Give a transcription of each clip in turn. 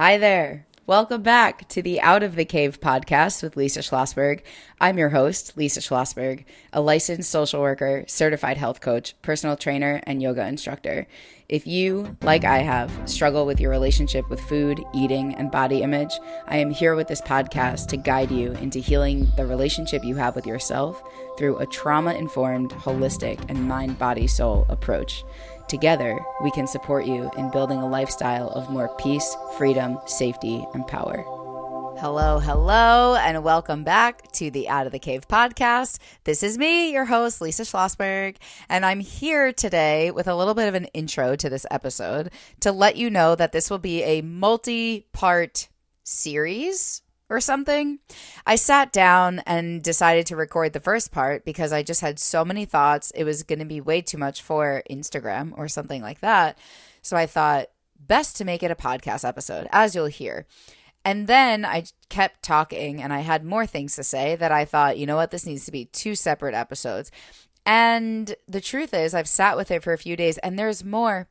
Hi there. Welcome back to the Out of the Cave podcast with Lisa Schlossberg. I'm your host, Lisa Schlossberg, a licensed social worker, certified health coach, personal trainer, and yoga instructor. If you, like I have, struggle with your relationship with food, eating, and body image, I am here with this podcast to guide you into healing the relationship you have with yourself through a trauma-informed, holistic, and mind-body-soul approach. Together, we can support you in building a lifestyle of more peace, freedom, safety, and power. Hello, and welcome back to the Out of the Cave podcast. This is me, your host, Lisa Schlossberg, and I'm here today with a little bit of an intro to this episode to let you know that this will be a multi-part series or something. I sat down and decided to record the first part because I just had so many thoughts. It was going to be way too much for Instagram or something like that. So I thought best to make it a podcast episode, as you'll hear. And then I kept talking and I had more things to say that I thought, you know what, this needs to be two separate episodes. And the truth is, I've sat with it for a few days and there's more.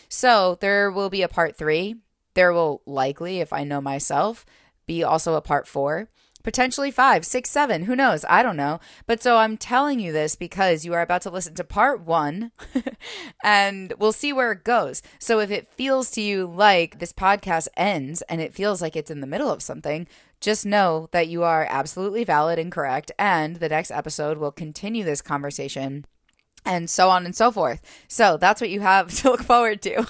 So there will be a part 3. There will likely, if I know myself, be also a part 4, potentially 5, 6, 7, who knows? I don't know. But so I'm telling you this because you are about to listen to part 1 and we'll see where it goes. So if it feels to you like this podcast ends and it feels like it's in the middle of something, just know that you are absolutely valid and correct. And the next episode will continue this conversation and so on and so forth. So that's what you have to look forward to.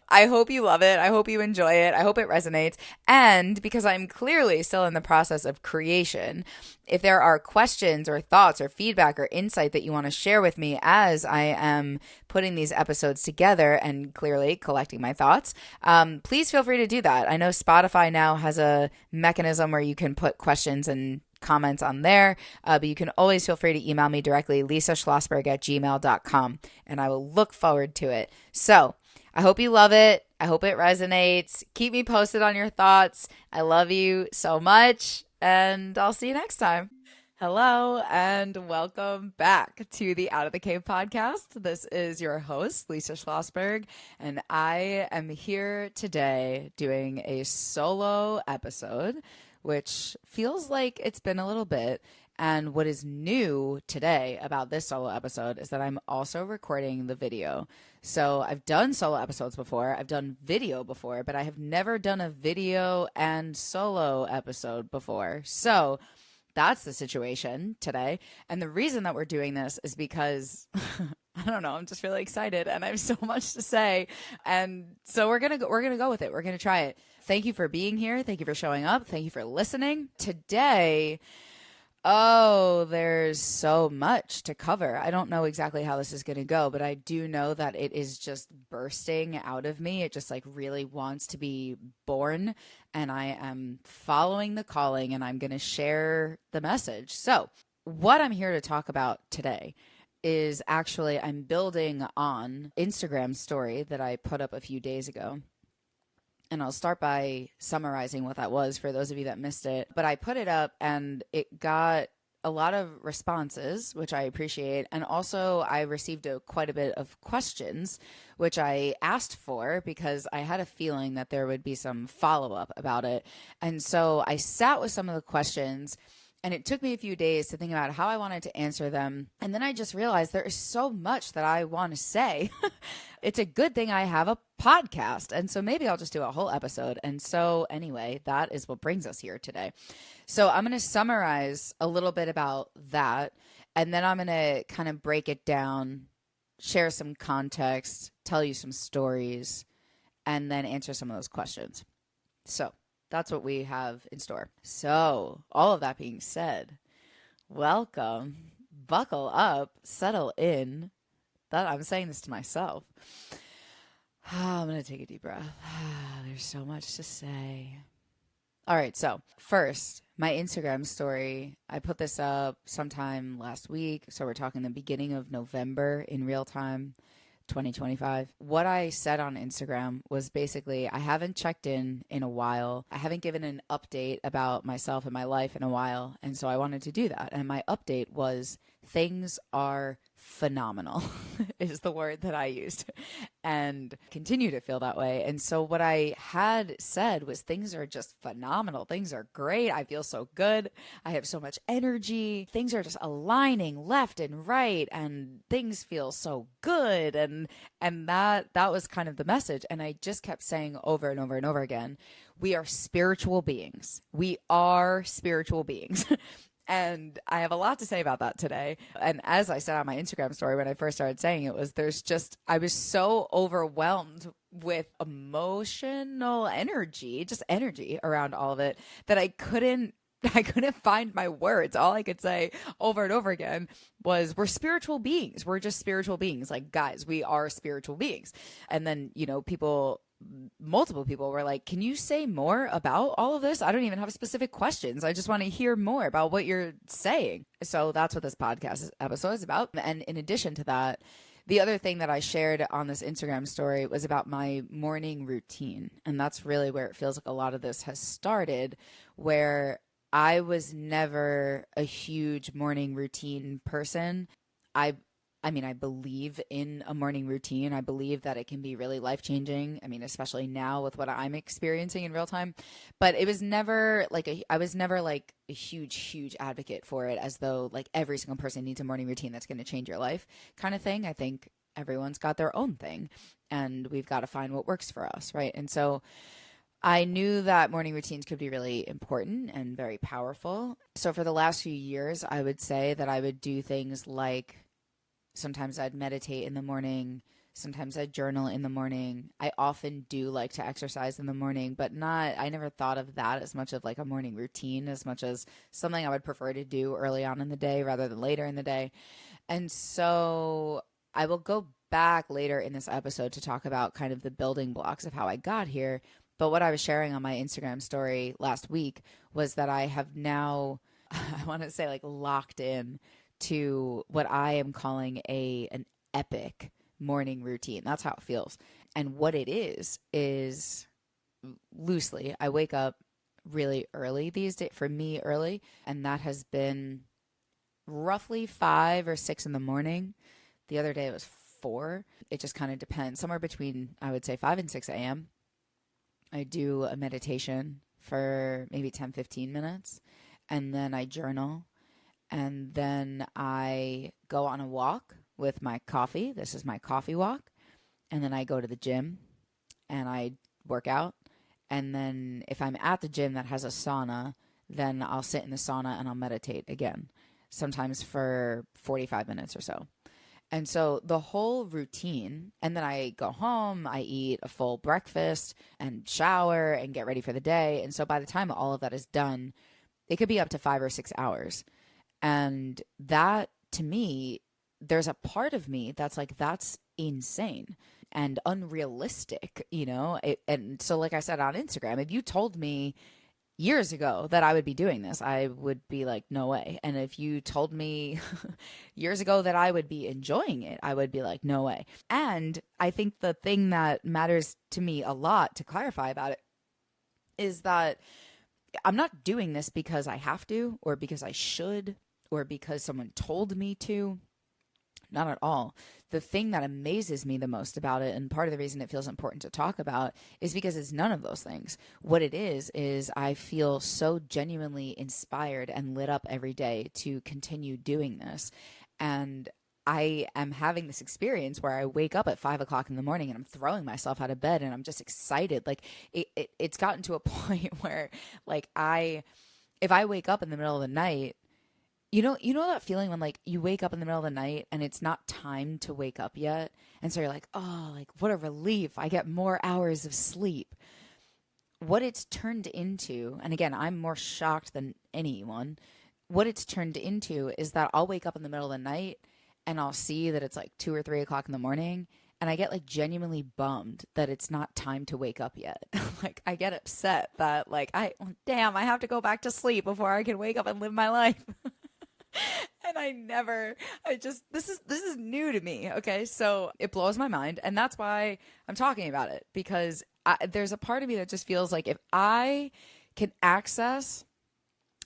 I hope you love it. I hope you enjoy it. I hope it resonates. And because I'm clearly still in the process of creation, if there are questions or thoughts or feedback or insight that you want to share with me as I am putting these episodes together and clearly collecting my thoughts, please feel free to do that. I know Spotify now has a mechanism where you can put questions and comments on there, but you can always feel free to email me directly, lisaschlossberg@gmail.com, and I will look forward to it. So I hope you love it. I hope it resonates. Keep me posted on your thoughts. I love you so much, and I'll see you next time. Hello, and welcome back to the Out of the Cave podcast. This is your host, Lisa Schlossberg, and I am here today doing a solo episode, which feels like it's been a little bit. And what is new today about this solo episode is that I'm also recording the video. So I've done solo episodes before, I've done video before, but I have never done a video and solo episode before. So that's the situation today. And the reason that we're doing this is because I don't know, I'm just really excited and I have so much to say. And so we're going to go with it. We're going to try it. Thank you for being here. Thank you for showing up. Thank you for listening. Today, there's so much to cover. I don't know exactly how this is going to go, but I do know that it is just bursting out of me. It just like really wants to be born, and I am following the calling and I'm going to share the message. So what I'm here to talk about today is actually I'm building on Instagram story that I put up a few days ago. And I'll start by summarizing what that was for those of you that missed it. But I put it up and it got a lot of responses, which I appreciate. And also I received quite a bit of questions, which I asked for because I had a feeling that there would be some follow-up about it. And so I sat with some of the questions, and it took me a few days to think about how I wanted to answer them. And then I just realized there is so much that I want to say. It's a good thing I have a podcast. And so maybe I'll just do a whole episode. And so anyway, that is what brings us here today. So I'm going to summarize a little bit about that. And then I'm going to kind of break it down, share some context, tell you some stories, and then answer some of those questions. So that's what we have in store. So all of that being said, welcome, buckle up, settle in. That I'm saying this to myself. I'm going to take a deep breath. There's so much to say. All right. So first, my Instagram story, I put this up sometime last week. So we're talking the beginning of November in real time. 2025. What I said on Instagram was basically, I haven't checked in a while. I haven't given an update about myself and my life in a while. And so I wanted to do that. And my update was things are phenomenal is the word that I used, and continue to feel that way. And so what I had said was things are just phenomenal. Things are great. I feel so good. I have so much energy. Things are just aligning left and right, and things feel so good. And that was kind of the message. And I just kept saying over and over and over again, we are spiritual beings. We are spiritual beings. And I have a lot to say about that today. And as I said on my Instagram story, when I first started saying it, I was so overwhelmed with emotional energy, just energy around all of it, that I couldn't find my words. All I could say over and over again was, we're spiritual beings. We're just spiritual beings. Like, guys, we are spiritual beings. And then, multiple people were like, can you say more about all of this? I don't even have specific questions. I just want to hear more about what you're saying. So that's what this podcast episode is about. And in addition to that, the other thing that I shared on this Instagram story was about my morning routine. And that's really where it feels like a lot of this has started, where I was never a huge morning routine person. I believe in a morning routine. I believe that it can be really life-changing. I mean, especially now with what I'm experiencing in real time. But it was never I was never like a huge advocate for it, as though like every single person needs a morning routine that's going to change your life kind of thing. I think everyone's got their own thing, and we've got to find what works for us, right? And so I knew that morning routines could be really important and very powerful. So for the last few years, I would say that I would do things like, sometimes I'd meditate in the morning. Sometimes I'd journal in the morning. I often do like to exercise in the morning, but I never thought of that as much of like a morning routine, as much as something I would prefer to do early on in the day rather than later in the day. And so I will go back later in this episode to talk about kind of the building blocks of how I got here. But what I was sharing on my Instagram story last week was that I have now, I want to say, like, locked in to what I am calling an epic morning routine. That's how it feels. And what it is loosely, I wake up really early these days, for me early, and that has been roughly 5 or 6 in the morning. The other day it was 4. It just kind of depends. Somewhere between, I would say, 5 and 6 a.m. I do a meditation for maybe 10-15 minutes, and then I journal. And then I go on a walk with my coffee. This is my coffee walk. And then I go to the gym and I work out. And then if I'm at the gym that has a sauna, then I'll sit in the sauna and I'll meditate again, sometimes for 45 minutes or so. And so the whole routine, and then I go home, I eat a full breakfast and shower and get ready for the day. And so by the time all of that is done, it could be up to 5 or 6 hours. And that, to me, there's a part of me that's like, that's insane and unrealistic, and so like I said on Instagram, if you told me years ago that I would be doing this, I would be like, no way. And if you told me years ago that I would be enjoying it, I would be like, no way. And I think the thing that matters to me a lot to clarify about it is that I'm not doing this because I have to, or because I should, or because someone told me to. Not at all. The thing that amazes me the most about it, and part of the reason it feels important to talk about, is because it's none of those things. What it is I feel so genuinely inspired and lit up every day to continue doing this. And I am having this experience where I wake up at 5 o'clock in the morning and I'm throwing myself out of bed and I'm just excited. Like it's gotten to a point where like if I wake up in the middle of the night, you know that feeling when like you wake up in the middle of the night and it's not time to wake up yet. And so you're like, oh, like what a relief. I get more hours of sleep. What it's turned into, and again, I'm more shocked than anyone. What it's turned into is that I'll wake up in the middle of the night and I'll see that it's like 2 or 3 o'clock in the morning. And I get like genuinely bummed that it's not time to wake up yet. Like I get upset that like, I have to go back to sleep before I can wake up and live my life. And this is new to me. Okay. So it blows my mind. And that's why I'm talking about it, because there's a part of me that just feels like if I can access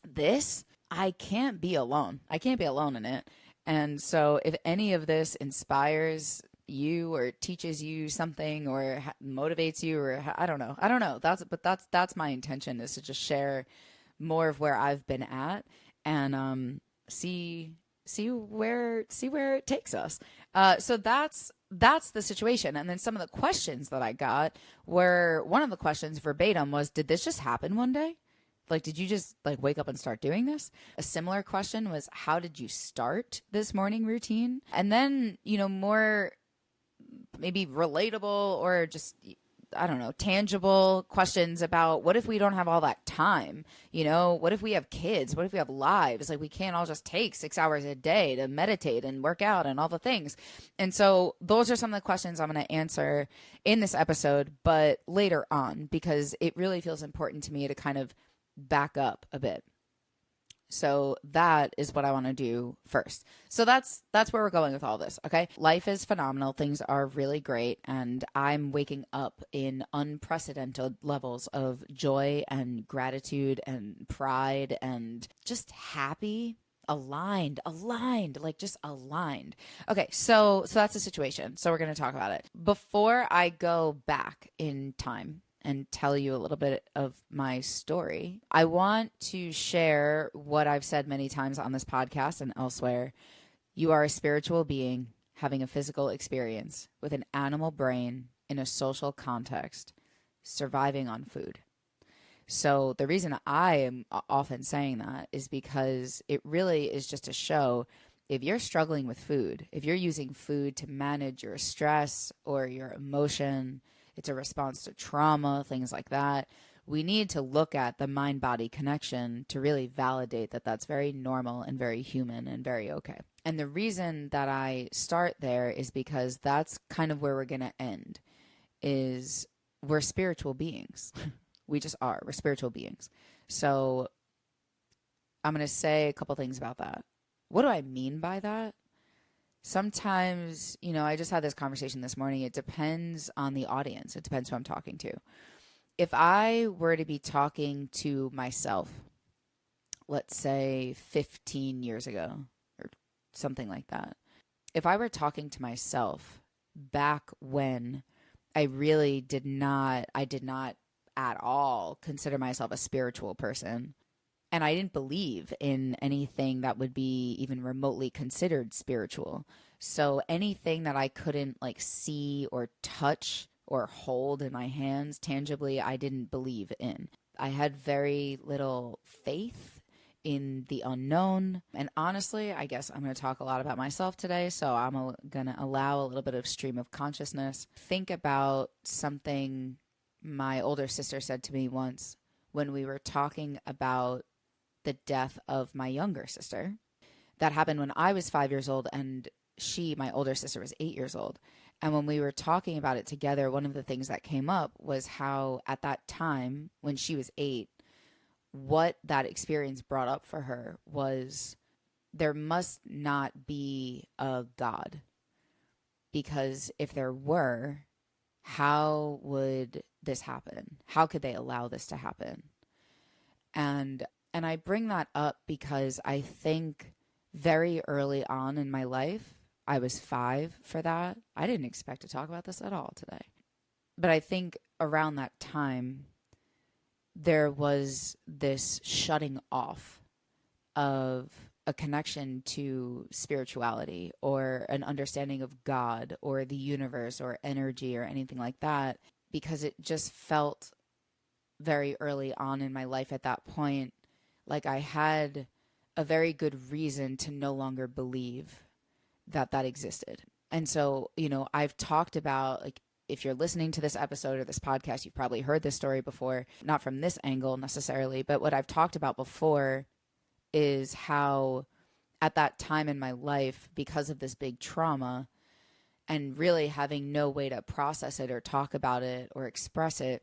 this, I can't be alone. I can't be alone in it. And so if any of this inspires you or teaches you something or motivates you, or I don't know. That's my intention, is to just share more of where I've been at, and see where it takes us. So that's the situation. And then some of the questions that I got were, one of the questions verbatim was, did this just happen one day? Like, did you just like wake up and start doing this? A similar question was, how did you start this morning routine? And then, more maybe relatable or just, I don't know, tangible questions about, what if we don't have all that time? What if we have kids? What if we have lives? Like, we can't all just take 6 hours a day to meditate and work out and all the things. And so those are some of the questions I'm going to answer in this episode, but later on, because it really feels important to me to kind of back up a bit. So that is what I want to do first. So that's where we're going with all this. Okay. Life is phenomenal. Things are really great. And I'm waking up in unprecedented levels of joy and gratitude and pride and just happy, aligned, like just aligned. Okay. So that's the situation. So we're going to talk about it. Before I go back in time and tell you a little bit of my story, I want to share what I've said many times on this podcast and elsewhere. You are a spiritual being having a physical experience with an animal brain in a social context, surviving on food. So the reason I am often saying that is because it really is just to show, if you're struggling with food, if you're using food to manage your stress or your emotion, it's a response to trauma, things like that, we need to look at the mind-body connection to really validate that that's very normal and very human and very okay. And the reason that I start there is because that's kind of where we're going to end, is we're spiritual beings. We just are. We're spiritual beings. So I'm going to say a couple things about that. What do I mean by that? Sometimes, I just had this conversation this morning. It depends on the audience. It depends who I'm talking to. If I were to be talking to myself, let's say 15 years ago or something like that, if I were talking to myself back when I did not at all consider myself a spiritual person, and I didn't believe in anything that would be even remotely considered spiritual. So anything that I couldn't like see or touch or hold in my hands tangibly, I didn't believe in. I had very little faith in the unknown. And honestly, I guess I'm going to talk a lot about myself today. So I'm going to allow a little bit of stream of consciousness. Think about something my older sister said to me once when we were talking about the death of my younger sister. That happened when I was 5 years old and my older sister, was 8 years old. And when we were talking about it together, one of the things that came up was how at that time when she was 8, what that experience brought up for her was there must not be a God. Because if there were, how would this happen? How could they allow this to happen? And I bring that up because I think very early on in my life, I was 5 for that. I didn't expect to talk about this at all today. But I think around that time, there was this shutting off of a connection to spirituality or an understanding of God or the universe or energy or anything like that, because it just felt very early on in my life at that point like I had a very good reason to no longer believe that existed. And so, I've talked about, like, if you're listening to this episode or this podcast, you've probably heard this story before, not from this angle necessarily, but what I've talked about before is how at that time in my life, because of this big trauma and really having no way to process it or talk about it or express it,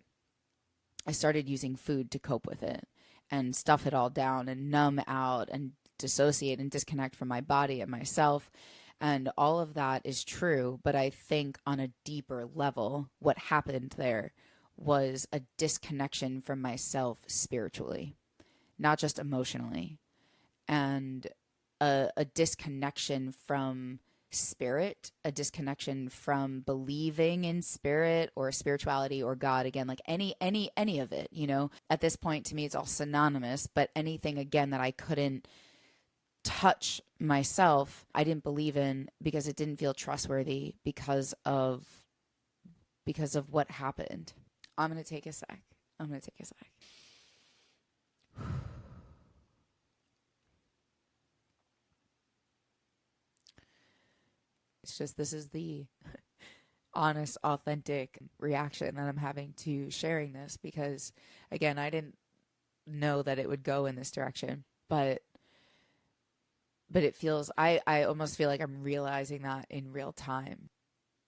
I started using food to cope with it and stuff it all down and numb out and dissociate and disconnect from my body and myself. And all of that is true. But I think on a deeper level, what happened there was a disconnection from myself spiritually, not just emotionally. And a disconnection from spirit, a disconnection from believing in spirit or spirituality or God. Again, like any of it, you know, at this point to me it's all synonymous, but anything again that I couldn't touch myself, I didn't believe in because it didn't feel trustworthy because of what happened. I'm going to take a sec. It's just, this is the honest, authentic reaction that I'm having to sharing this because, again, I didn't know that it would go in this direction, but it feels, I almost feel like I'm realizing that in real time,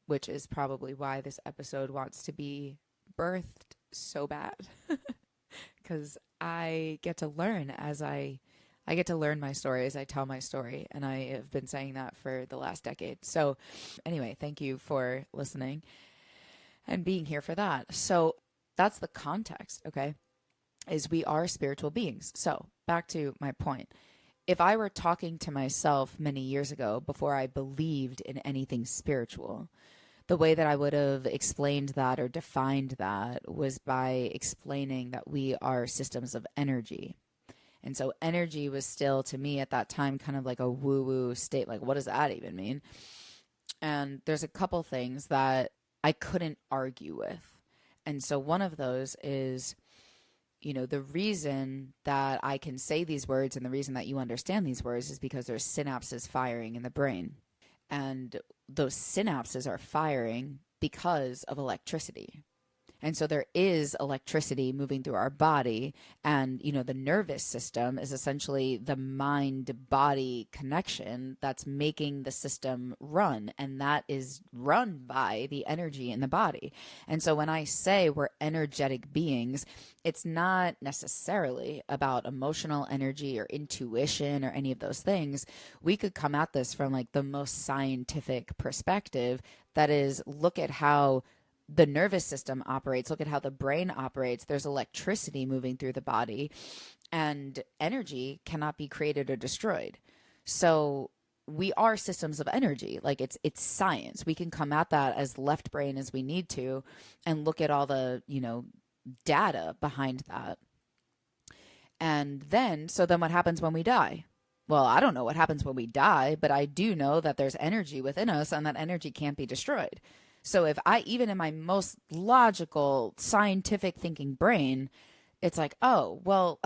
which is probably why this episode wants to be birthed so bad because I get to learn as I get to learn my story as I tell my story. And I have been saying that for the last decade. So anyway, thank you for listening and being here for that. So that's the context, okay, is we are spiritual beings. So back to my point. If I were talking to myself many years ago before I believed in anything spiritual, the way that I would have explained that or defined that was by explaining that we are systems of energy. And so energy was still, to me at that time, kind of like a woo-woo state. Like, what does that even mean? And there's a couple things that I couldn't argue with. And so one of those is, you know, the reason that I can say these words and the reason that you understand these words is because there's synapses firing in the brain. And those synapses are firing because of electricity. And so there is electricity moving through our body. And, you know, the nervous system is essentially the mind-body connection that's making the system run. And that is run by the energy in the body. And so when I say we're energetic beings, it's not necessarily about emotional energy or intuition or any of those things. We could come at this from like the most scientific perspective. That is, look at how the nervous system operates. Look at how the brain operates. There's electricity moving through the body, and energy cannot be created or destroyed. So we are systems of energy. Like it's science. We can come at that as left brain as we need to and look at all the, you know, data behind that. And then what happens when we die? Well, I don't know what happens when we die, but I do know that there's energy within us and that energy can't be destroyed. So if I, even in my most logical, scientific thinking brain, it's like, oh, well,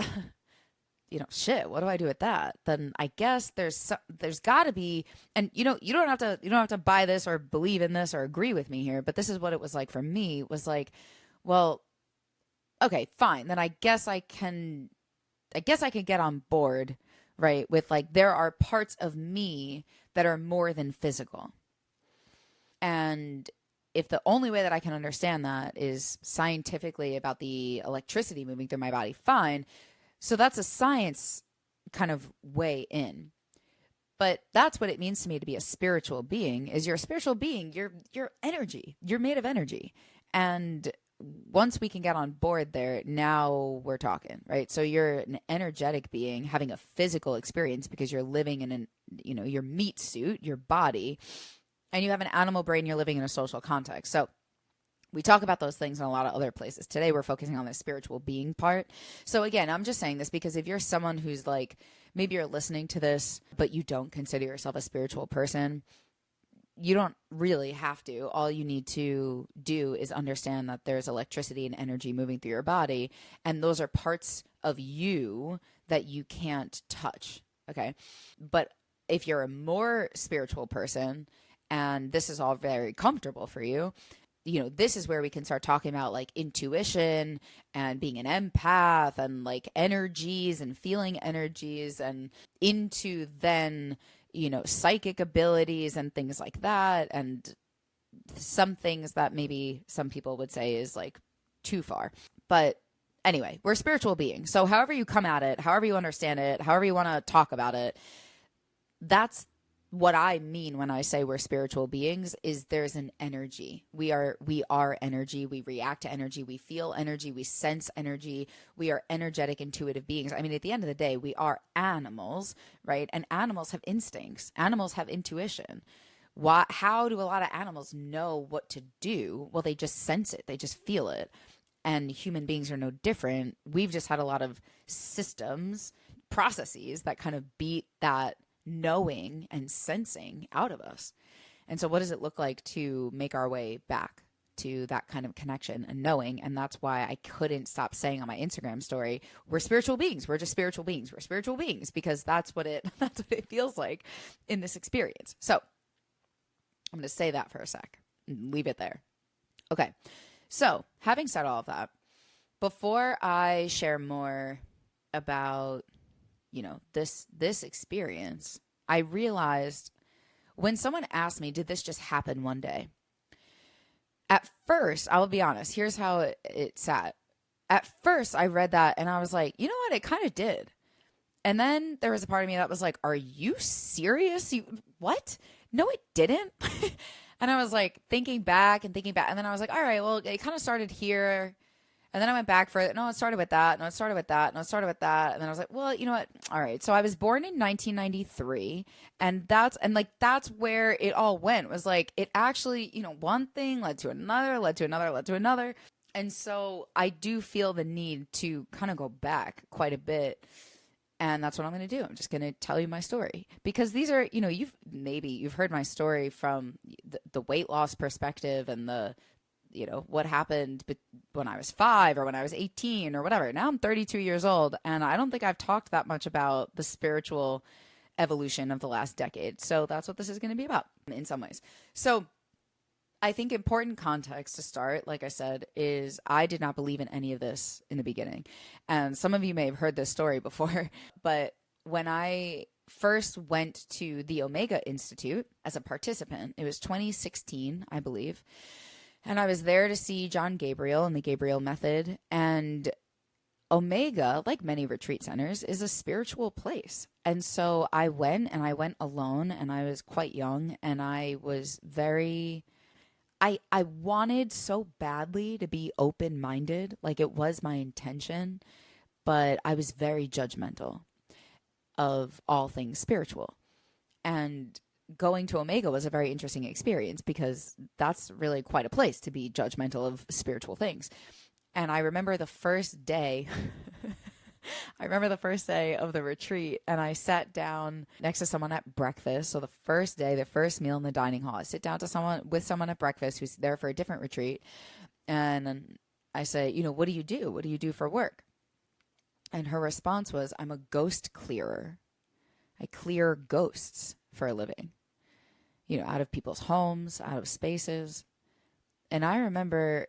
you know, shit, what do I do with that? Then I guess there's got to be, and you know, you don't have to buy this or believe in this or agree with me here, but this is what it was like for me. Was like, well, okay, fine. Then I guess I can get on board, right? With like, there are parts of me that are more than physical. And if the only way that I can understand that is scientifically about the electricity moving through my body, fine. So that's a science kind of way in. But that's what it means to me to be a spiritual being. Is you're a spiritual being. You're energy. You're made of energy. And once we can get on board there, now we're talking, right? So you're an energetic being having a physical experience because you're living in your meat suit, your body, and you have an animal brain, you're living in a social context. So we talk about those things in a lot of other places. Today, we're focusing on the spiritual being part. So again, I'm just saying this because if you're someone who's like, maybe you're listening to this, but you don't consider yourself a spiritual person, you don't really have to. All you need to do is understand that there's electricity and energy moving through your body, and those are parts of you that you can't touch, okay? But if you're a more spiritual person, and this is all very comfortable for you, you know, this is where we can start talking about like intuition and being an empath and like energies and feeling energies, and into then, you know, psychic abilities and things like that. And some things that maybe some people would say is like too far. But anyway, we're spiritual beings. So however you come at it, however you understand it, however you want to talk about it, that's what I mean when I say we're spiritual beings is there's an energy. We are energy. We react to energy. We feel energy. We sense energy. We are energetic, intuitive beings. I mean, at the end of the day, we are animals, right? And animals have instincts. Animals have intuition. How do a lot of animals know what to do? Well, they just sense it. They just feel it. And human beings are no different. We've just had a lot of systems, processes that kind of beat that knowing and sensing out of us. And so what does it look like to make our way back to that kind of connection and knowing? And that's why I couldn't stop saying on my Instagram story, we're spiritual beings. We're just spiritual beings. We're spiritual beings, because that's what it feels like in this experience. So I'm going to say that for a sec and leave it there. Okay. So having said all of that, before I share more about this experience, I realized when someone asked me, did this just happen one day? At first, I will be honest, here's how it sat. At first, I read that and I was like, you know what? It kind of did. And then there was a part of me that was like, are you serious? What? No, it didn't. And I was like thinking back. And then I was like, all right, well, it kind of started here. And then I went back for it. No, it started with that. No, it started with that. No, it started with that. And then I was like, well, you know what? All right. So I was born in 1993. And that's where it all went, was like, it actually, one thing led to another, led to another, led to another. And so I do feel the need to kind of go back quite a bit. And that's what I'm going to do. I'm just going to tell you my story, because these are, you've heard my story from the weight loss perspective and the, what happened when I was 5 or when I was 18 or whatever. Now I'm 32 years old, and I don't think I've talked that much about the spiritual evolution of the last decade. So that's what this is going to be about in some ways. So I think important context to start, like I said, is I did not believe in any of this in the beginning. And some of you may have heard this story before, but when I first went to the Omega Institute as a participant, it was 2016, I believe. And I was there to see John Gabriel and the Gabriel Method. And Omega, like many retreat centers, is a spiritual place. And so I went alone, and I was quite young, and I was very... I wanted so badly to be open-minded, like it was my intention, but I was very judgmental of all things spiritual. And going to Omega was a very interesting experience, because that's really quite a place to be judgmental of spiritual things. And I remember the first day of the retreat, and I sat down next to someone at breakfast. So the first meal in the dining hall, I sit down with someone at breakfast who's there for a different retreat. And I say, what do you do? What do you do for work? And her response was, I'm a ghost clearer. I clear ghosts for a living, out of people's homes, out of spaces. And I remember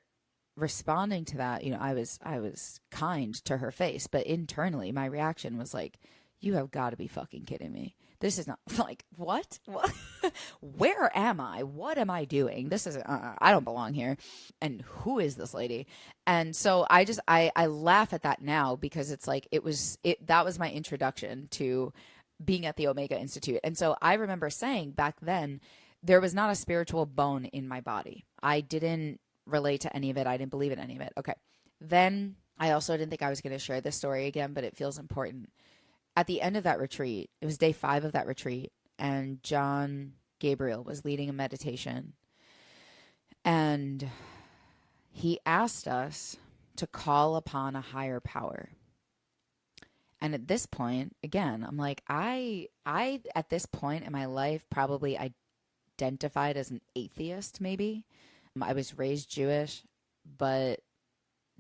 responding to that, I was kind to her face, but internally my reaction was like, you have got to be fucking kidding me. This is not like, what? Where am I? What am I doing? This is, I don't belong here. And who is this lady? And so I laugh at that now, because it's like, that was my introduction to being at the Omega Institute. And so I remember saying back then, there was not a spiritual bone in my body. I didn't relate to any of it. I didn't believe in any of it. Okay. Then I also didn't think I was going to share this story again, but it feels important. At the end of that retreat, it was day 5 of that retreat, and John Gabriel was leading a meditation. And he asked us to call upon a higher power. And at this point, again, I'm like, I at this point in my life probably identified as an atheist, maybe. I was raised Jewish, but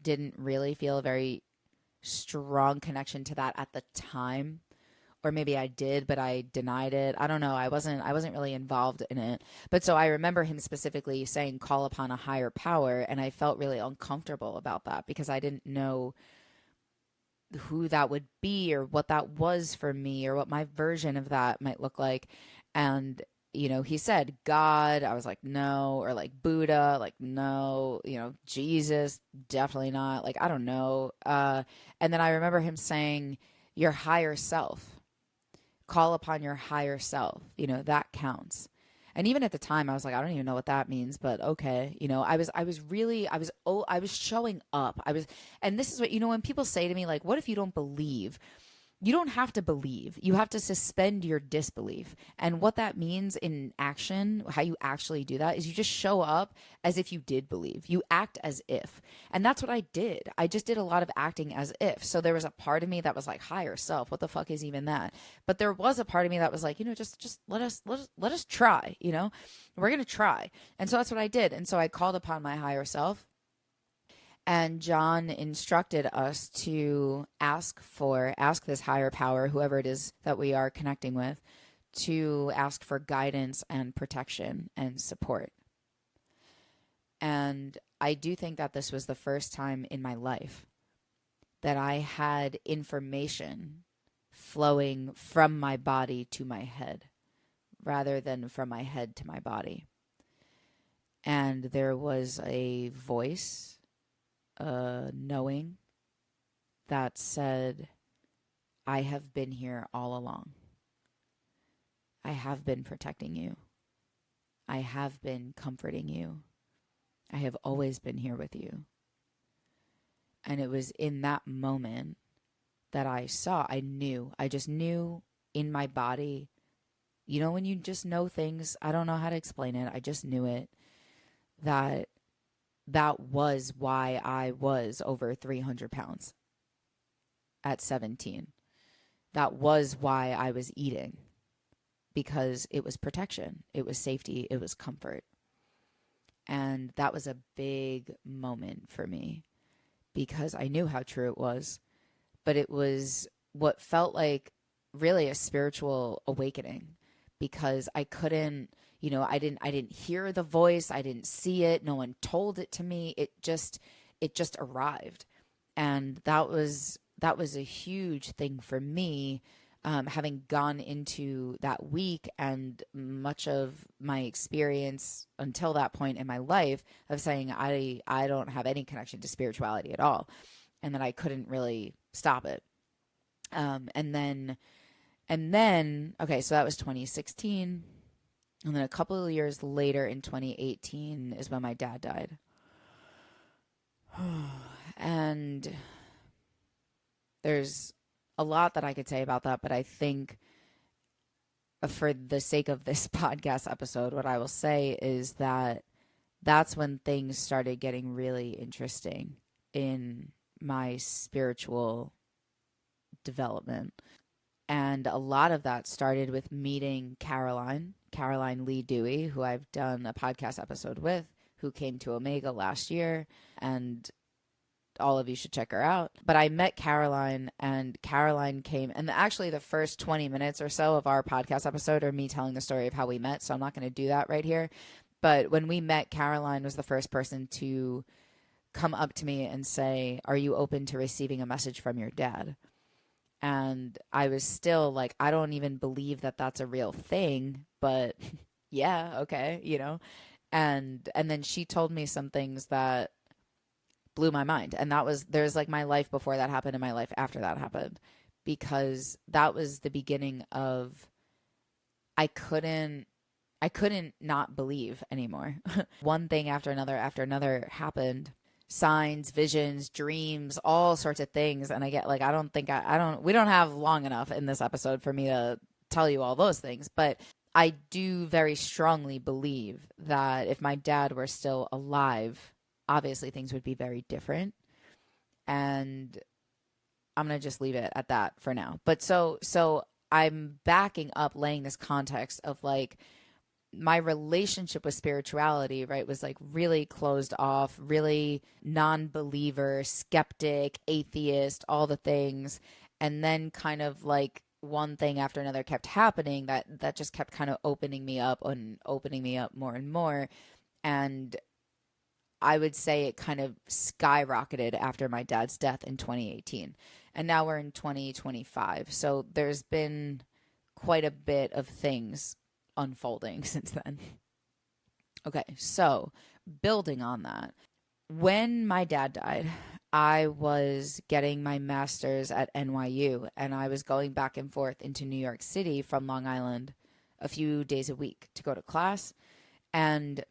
didn't really feel a very strong connection to that at the time. Or maybe I did, but I denied it. I don't know. I wasn't really involved in it. But so I remember him specifically saying, call upon a higher power. And I felt really uncomfortable about that, because I didn't know who that would be, or what that was for me, or what my version of that might look like. And he said God. I was like, no. Or like Buddha, like, no. Jesus, definitely not. Like, I don't know. And then I remember him saying, your higher self. call upon your higher self, that counts. And even at the time I was like, I don't even know what that means, but okay. I was showing up. And this is what, when people say to me, like, what if you don't believe? You don't have to believe. You have to suspend your disbelief. And what that means in action, how you actually do that, is you just show up as if you did believe. You act as if. And that's what I did. I just did a lot of acting as if. So there was a part of me that was like, higher self, what the fuck is even that? But there was a part of me that was like, just let us try, We're going to try. And so that's what I did. And so I called upon my higher self. And John instructed us to ask this higher power, whoever it is that we are connecting with, to ask for guidance and protection and support. And I do think that this was the first time in my life that I had information flowing from my body to my head rather than from my head to my body. And there was a voice, knowing that said, I have been here all along. I have been protecting you. I have been comforting you. I have always been here with you. And it was in that moment that I just knew in my body, when you just know things, I don't know how to explain it. I just knew it, that was why I was over 300 pounds at 17. That was why I was eating, because it was protection, it was safety, it was comfort. And that was a big moment for me because I knew how true it was, but it was what felt like really a spiritual awakening, because I couldn't, I didn't hear the voice. I didn't see it. No one told it to me. It just arrived. And that was a huge thing for me, having gone into that week and much of my experience until that point in my life of saying, I don't have any connection to spirituality at all. And that I couldn't really stop it. And then, okay, so that was 2016. And then a couple of years later in 2018 is when my dad died. And there's a lot that I could say about that, but I think for the sake of this podcast episode, what I will say is that that's when things started getting really interesting in my spiritual development. And a lot of that started with meeting Caroline Lee Dewey, who I've done a podcast episode with, who came to Omega last year, and all of you should check her out. But I met Caroline, and Caroline came, and actually the first 20 minutes or so of our podcast episode are me telling the story of how we met, so I'm not going to do that right here. But when we met, Caroline was the first person to come up to me and say, "Are you open to receiving a message from your dad?" And I was still like, I don't even believe that that's a real thing, but yeah, okay, And then she told me some things that blew my mind. And there's like my life before that happened and my life after that happened, because that was the beginning of, I couldn't not believe anymore. One thing after another happened. Signs, visions, dreams, all sorts of things. And I get like, we don't have long enough in this episode for me to tell you all those things, but I do very strongly believe that if my dad were still alive, obviously things would be very different. And I'm going to just leave it at that for now. But so I'm backing up, laying this context of like, my relationship with spirituality, right, was like really closed off, really non-believer, skeptic, atheist, all the things. And then kind of like one thing after another kept happening that just kept kind of opening me up more and more. And I would say it kind of skyrocketed after my dad's death in 2018. And now we're in 2025. So there's been quite a bit of things unfolding since then. Okay, so building on that, when my dad died, I was getting my master's at NYU, and I was going back and forth into New York City from Long Island a few days a week to go to class. And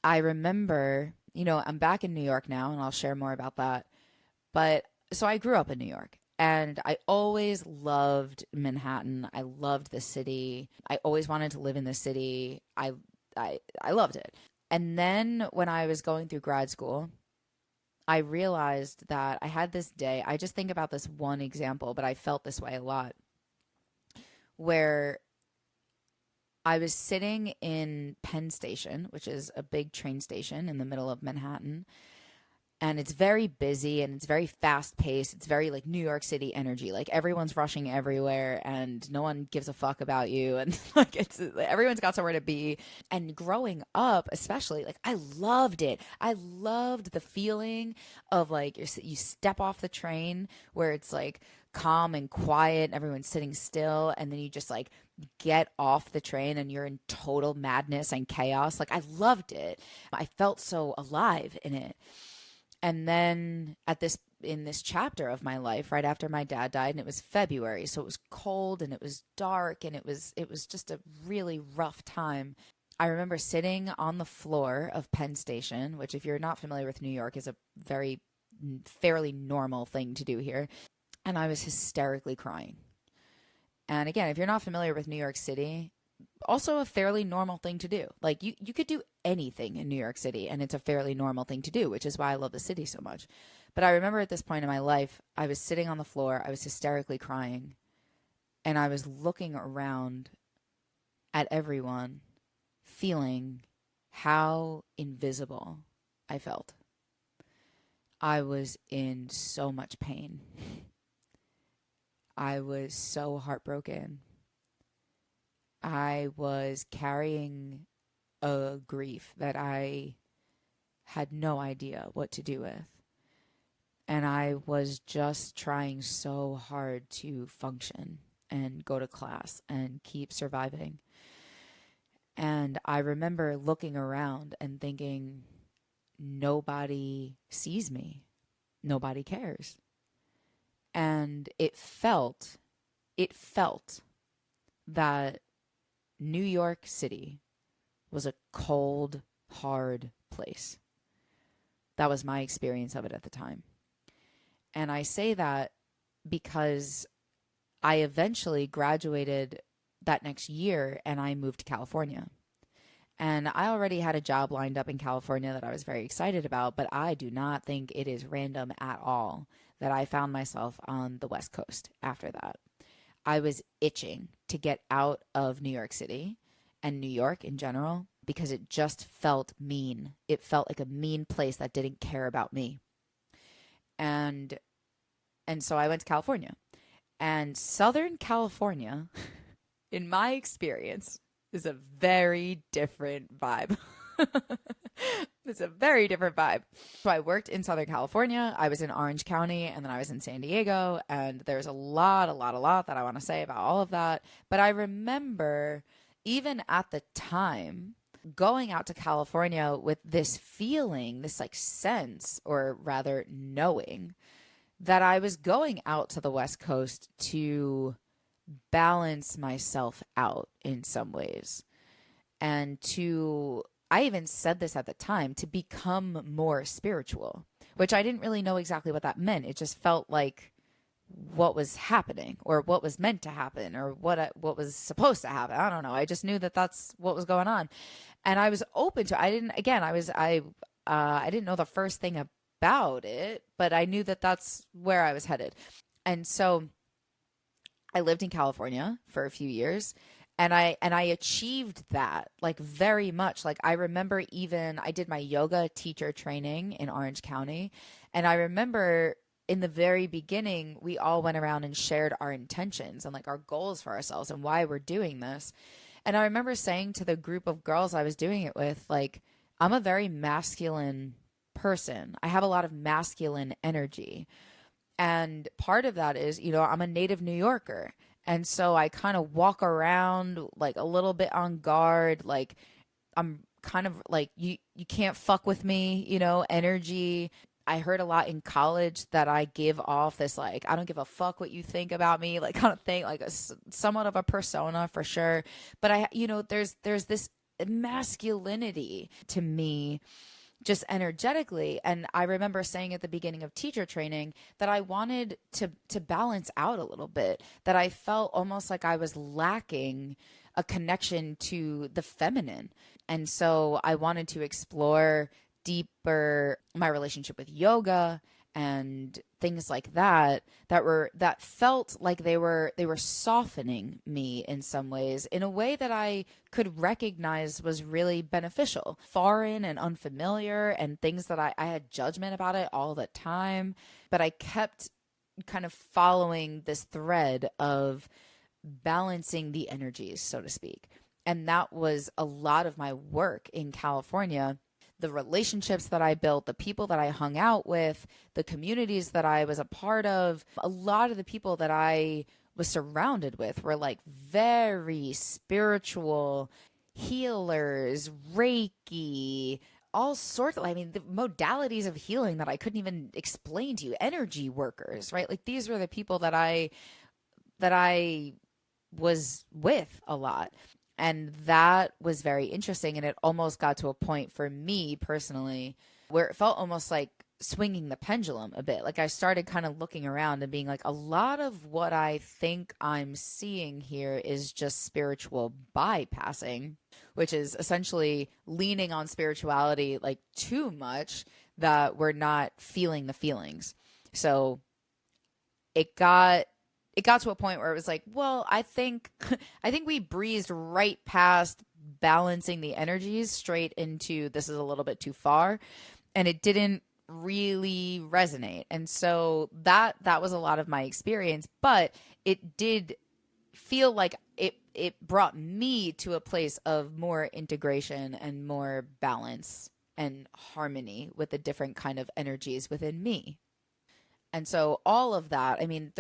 I remember, I'm back in New York now, and I'll share more about that. But so I grew up in New York, and I always loved Manhattan. I loved the city. I always wanted to live in the city. I loved it. And then when I was going through grad school, I realized that I had this day. I just think about this one example, but I felt this way a lot, where I was sitting in Penn Station, which is a big train station in the middle of Manhattan, and it's very busy and it's very fast paced. It's very like New York City energy. Like everyone's rushing everywhere and no one gives a fuck about you. And like everyone's got somewhere to be. And growing up, especially, like I loved it. I loved the feeling of like you step off the train where it's like calm and quiet and everyone's sitting still. And then you just like get off the train and you're in total madness and chaos. Like I loved it. I felt so alive in it. And then in this chapter of my life, right after my dad died, and it was February, so it was cold and it was dark and it was just a really rough time. I remember sitting on the floor of Penn Station, which if you're not familiar with New York is a fairly normal thing to do here. And I was hysterically crying. And again, if you're not familiar with New York City, also a fairly normal thing to do. Like you could do anything in New York City and it's a fairly normal thing to do, which is why I love the city so much. But I remember at this point in my life, I was sitting on the floor, I was hysterically crying, and I was looking around at everyone, feeling how invisible I felt. I was in so much pain. I was so heartbroken. I was carrying a grief that I had no idea what to do with. And I was just trying so hard to function and go to class and keep surviving. And I remember looking around and thinking, nobody sees me. Nobody cares. And it felt that New York City was a cold, hard place. That was my experience of it at the time. And I say that because I eventually graduated that next year and I moved to California. And I already had a job lined up in California that I was very excited about, but I do not think it is random at all that I found myself on the West Coast after that. I was itching to get out of New York City and New York in general because it just felt mean. It felt like a mean place that didn't care about me. And so I went to California. And Southern California, in my experience, is a very different vibe. It's a very different vibe. So I worked in Southern California. I was in Orange County and then I was in San Diego. And there's a lot that I want to say about all of that. But I remember even at the time going out to California with this feeling, this like sense, or rather knowing that I was going out to the West Coast to balance myself out in some ways. And I even said this at the time, to become more spiritual, which I didn't really know exactly what that meant. It just felt like what was happening or what was meant to happen or what was supposed to happen. I don't know. I just knew that that's what was going on. And I was open to it. I didn't know the first thing about it, but I knew that that's where I was headed. And so I lived in California for a few years. And I achieved that like very much. Like I remember I did my yoga teacher training in Orange County. And I remember in the very beginning, we all went around and shared our intentions and like our goals for ourselves and why we're doing this. And I remember saying to the group of girls I was doing it with, like, I'm a very masculine person. I have a lot of masculine energy. And part of that is, I'm a native New Yorker. And so I kind of walk around like a little bit on guard, like I'm kind of like, you can't fuck with me, energy. I heard a lot in college that I give off this, like, I don't give a fuck what you think about me, like, kind of thing, like somewhat of a persona for sure. But there's this masculinity to me just energetically. And I remember saying at the beginning of teacher training that I wanted to balance out a little bit, that I felt almost like I was lacking a connection to the feminine. And so I wanted to explore deeper my relationship with yoga and things like that felt like they were softening me in some ways, in a way that I could recognize was really beneficial. Foreign and unfamiliar, and things that I had judgment about it all the time, but I kept kind of following this thread of balancing the energies, so to speak. And that was a lot of my work in California. The relationships that I built, the people that I hung out with, the communities that I was a part of, a lot of the people that I was surrounded with were like very spiritual healers, Reiki, all sorts of, I mean, the modalities of healing that I couldn't even explain to you, energy workers, right? Like these were the people that I was with a lot. And that was very interesting. And it almost got to a point for me personally where it felt almost like swinging the pendulum a bit. Like I started kind of looking around and being like, a lot of what I think I'm seeing here is just spiritual bypassing, which is essentially leaning on spirituality like too much that we're not feeling the feelings. So it got to a point where it was like, well, I think we breezed right past balancing the energies straight into this is a little bit too far, and it didn't really resonate. And so that was a lot of my experience, but it did feel like it brought me to a place of more integration and more balance and harmony with the different kind of energies within me. And so all of that, I mean,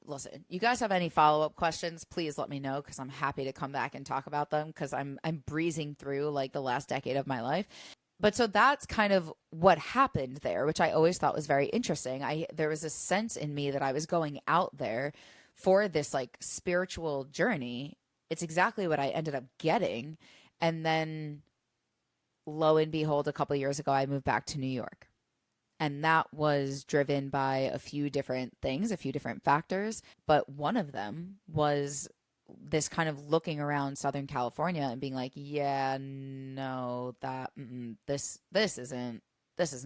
listen, you guys have any follow-up questions, please let me know, because I'm happy to come back and talk about them, because I'm breezing through like the last decade of my life. But so that's kind of what happened there, which I always thought was very interesting. There was a sense in me that I was going out there for this like spiritual journey. It's exactly what I ended up getting. And then lo and behold, a couple of years ago, I moved back to New York. And that was driven by a few different things, a few different factors. But one of them was this kind of looking around Southern California and being like, yeah, no, this isn't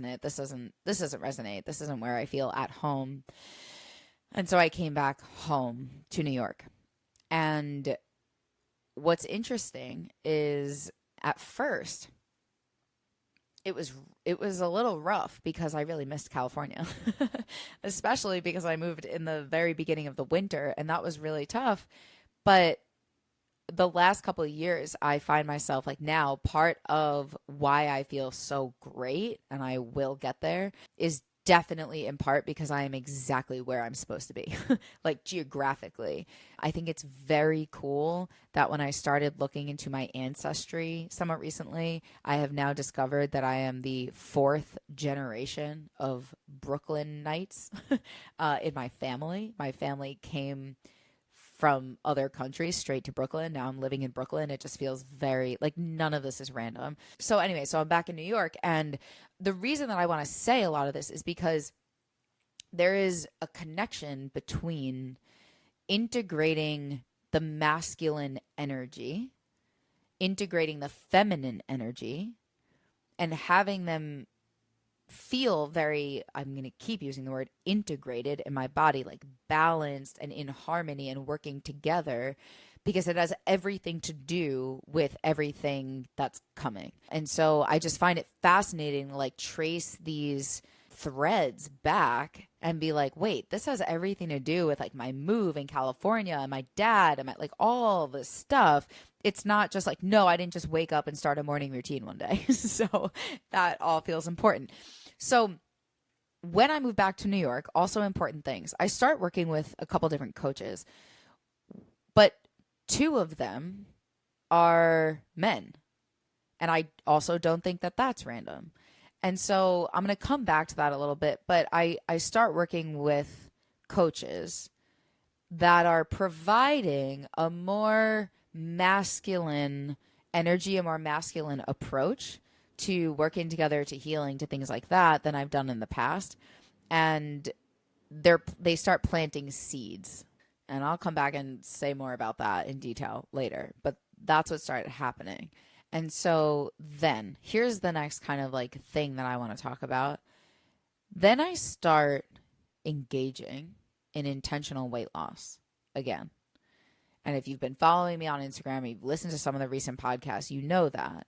it. This doesn't resonate. This isn't where I feel at home. And so I came back home to New York. And what's interesting is at first, it was a little rough because I really missed California, especially because I moved in the very beginning of the winter, and that was really tough. But the last couple of years, I find myself like now part of why I feel so great, and I will get there, is definitely in part because I am exactly where I'm supposed to be, like geographically. I think it's very cool that when I started looking into my ancestry somewhat recently, I have now discovered that I am the fourth generation of Brooklynites in my family. My family came from other countries straight to Brooklyn. Now I'm living in Brooklyn. It just feels very like none of this is random. So anyway, so I'm back in New York. And the reason that I want to say a lot of this is because there is a connection between integrating the masculine energy, integrating the feminine energy, and having them feel very, I'm going to keep using the word integrated in my body, like balanced and in harmony and working together, because it has everything to do with everything that's coming. And so I just find it fascinating to like trace these threads back and be like, wait, this has everything to do with like my move in California and my dad and my, like all this stuff. It's not just like, no, I didn't just wake up and start a morning routine one day. So that all feels important. So when I moved back to New York, also important things. I start working with a couple different coaches, but two of them are men. And I also don't think that that's random. And so I'm going to come back to that a little bit, but I start working with coaches that are providing a more masculine energy, a more masculine approach to working together, to healing, to things like that than I've done in the past. And they start planting seeds. And I'll come back and say more about that in detail later. But that's what started happening. And so then here's the next kind of like thing that I want to talk about. Then I start engaging in intentional weight loss again. And if you've been following me on Instagram, you've listened to some of the recent podcasts, you know that.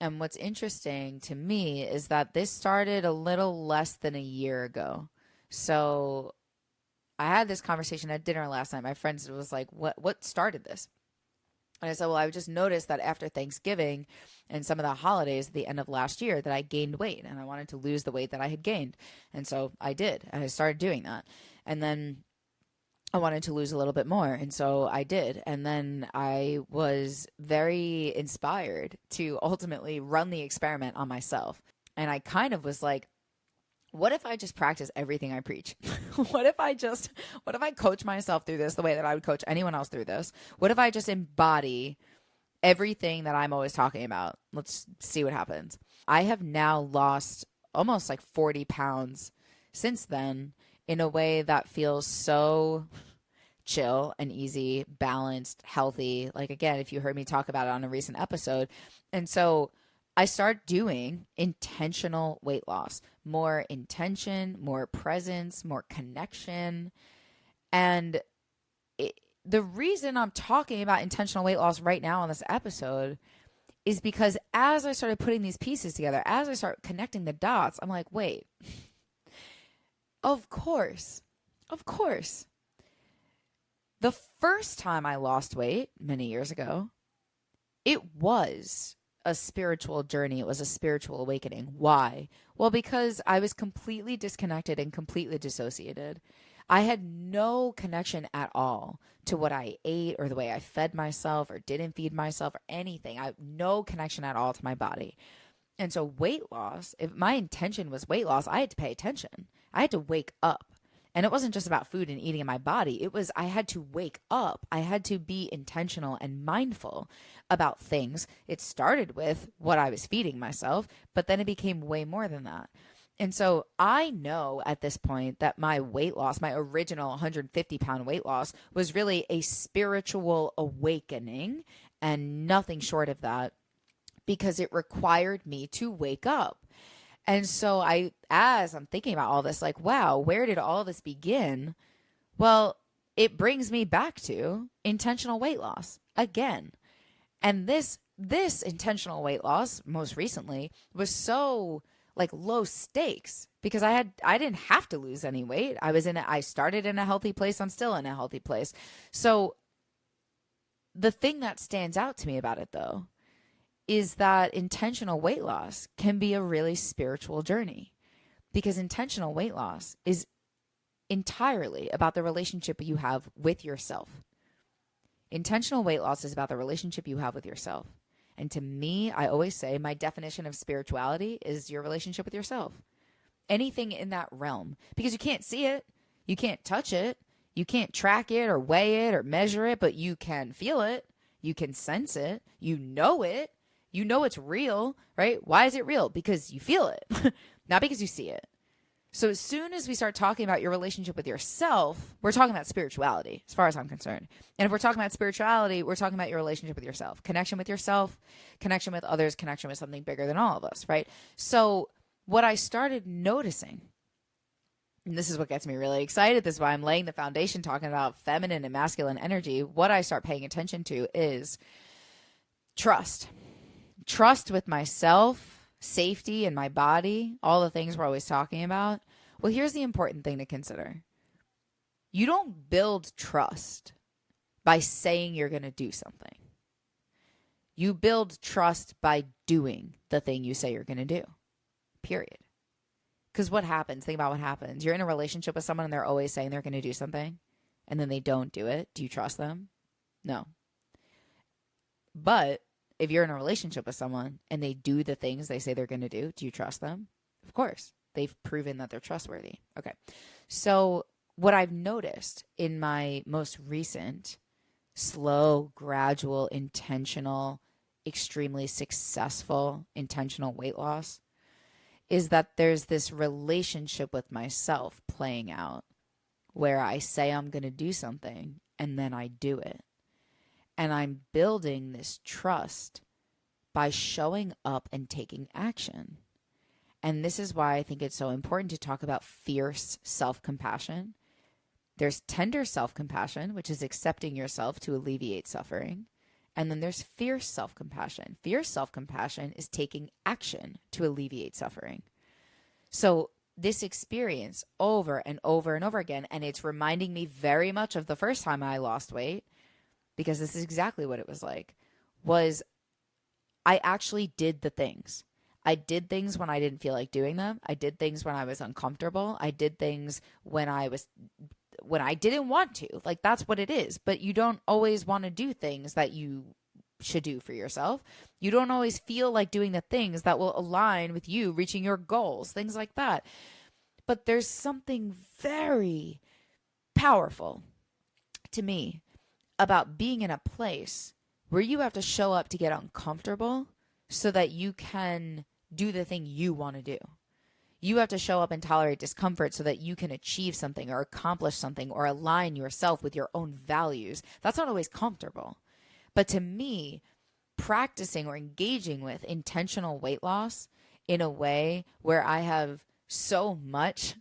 And what's interesting to me is that this started a little less than a year ago. So I had this conversation at dinner last night. My friend was like, what started this? And I said, well, I just noticed that after Thanksgiving and some of the holidays at the end of last year that I gained weight and I wanted to lose the weight that I had gained. And so I did. And I started doing that. And then I wanted to lose a little bit more. And so I did. And then I was very inspired to ultimately run the experiment on myself. And I kind of was like, what if I just practice everything I preach? what if I coach myself through this the way that I would coach anyone else through this? What if I just embody everything that I'm always talking about? Let's see what happens. I have now lost almost like 40 pounds since then in a way that feels so chill and easy, balanced, healthy. Like, again, if you heard me talk about it on a recent episode. And so I start doing intentional weight loss, more intention, more presence, more connection. And the reason I'm talking about intentional weight loss right now on this episode is because as I started putting these pieces together, as I start connecting the dots, I'm like, wait, of course. The first time I lost weight many years ago, it was a spiritual journey. It was a spiritual awakening. Why? Well, because I was completely disconnected and completely dissociated. I had no connection at all to what I ate or the way I fed myself or didn't feed myself or anything. I have no connection at all to my body. And so weight loss, if my intention was weight loss, I had to pay attention. I had to wake up. And it wasn't just about food and eating in my body. It was, I had to wake up. I had to be intentional and mindful about things. It started with what I was feeding myself, but then it became way more than that. And so I know at this point that my weight loss, my original 150-pound weight loss, was really a spiritual awakening and nothing short of that, because it required me to wake up. And so as I'm thinking about all this, like, wow, where did all this begin? Well, it brings me back to intentional weight loss again. And this intentional weight loss most recently was so like low stakes because I didn't have to lose any weight. I started in a healthy place. I'm still in a healthy place. So the thing that stands out to me about it, though, is that intentional weight loss can be a really spiritual journey, because intentional weight loss is entirely about the relationship you have with yourself. Intentional weight loss is about the relationship you have with yourself. And to me, I always say my definition of spirituality is your relationship with yourself. Anything in that realm, because you can't see it, you can't touch it, you can't track it or weigh it or measure it, but you can feel it, you can sense it, you know it. You know it's real, right? Why is it real? Because you feel it, not because you see it. So as soon as we start talking about your relationship with yourself, we're talking about spirituality, as far as I'm concerned. And if we're talking about spirituality, we're talking about your relationship with yourself, connection with yourself, connection with others, connection with something bigger than all of us, right? So what I started noticing, and this is what gets me really excited, this is why I'm laying the foundation talking about feminine and masculine energy, what I start paying attention to is trust. Trust with myself, safety in my body, all the things we're always talking about. Well, here's the important thing to consider. You don't build trust by saying you're going to do something. You build trust by doing the thing you say you're going to do, period. Because what happens? Think about what happens. You're in a relationship with someone and they're always saying they're going to do something, and then they don't do it. Do you trust them? No. But if you're in a relationship with someone and they do the things they say they're going to do you trust them? Of course. They've proven that they're trustworthy. Okay. So what I've noticed in my most recent slow, gradual, intentional, extremely successful, intentional weight loss is that there's this relationship with myself playing out where I say I'm going to do something and then I do it. And I'm building this trust by showing up and taking action. And this is why I think it's so important to talk about fierce self-compassion. There's tender self-compassion, which is accepting yourself to alleviate suffering. And then there's fierce self-compassion. Fierce self-compassion is taking action to alleviate suffering. So this experience over and over and over again, and it's reminding me very much of the first time I lost weight, because this is exactly what it was like, was I actually did the things. I did things when I didn't feel like doing them. I did things when I was uncomfortable. I did things when I didn't want to. Like, that's what it is. But you don't always want to do things that you should do for yourself. You don't always feel like doing the things that will align with you reaching your goals, things like that. But there's something very powerful to me about being in a place where you have to show up to get uncomfortable so that you can do the thing you want to do. You have to show up and tolerate discomfort so that you can achieve something or accomplish something or align yourself with your own values. That's not always comfortable. But to me, practicing or engaging with intentional weight loss in a way where I have so much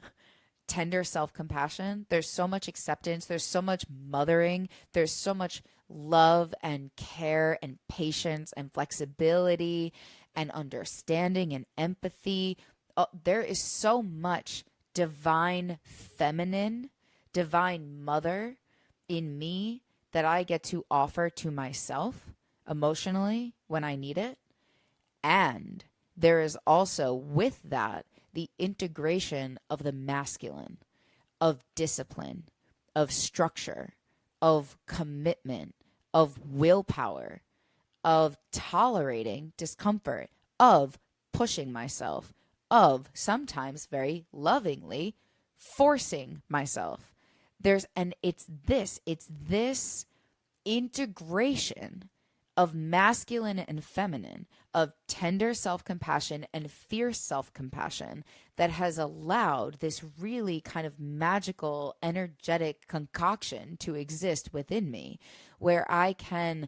tender self-compassion, there's so much acceptance, there's so much mothering, there's so much love and care and patience and flexibility and understanding and empathy. There is so much divine feminine, divine mother in me that I get to offer to myself emotionally when I need it. And there is also with that the integration of the masculine, of discipline, of structure, of commitment, of willpower, of tolerating discomfort, of pushing myself, of sometimes very lovingly forcing myself. It's this integration of masculine and feminine, of tender self-compassion and fierce self-compassion that has allowed this really kind of magical, energetic concoction to exist within me, where I can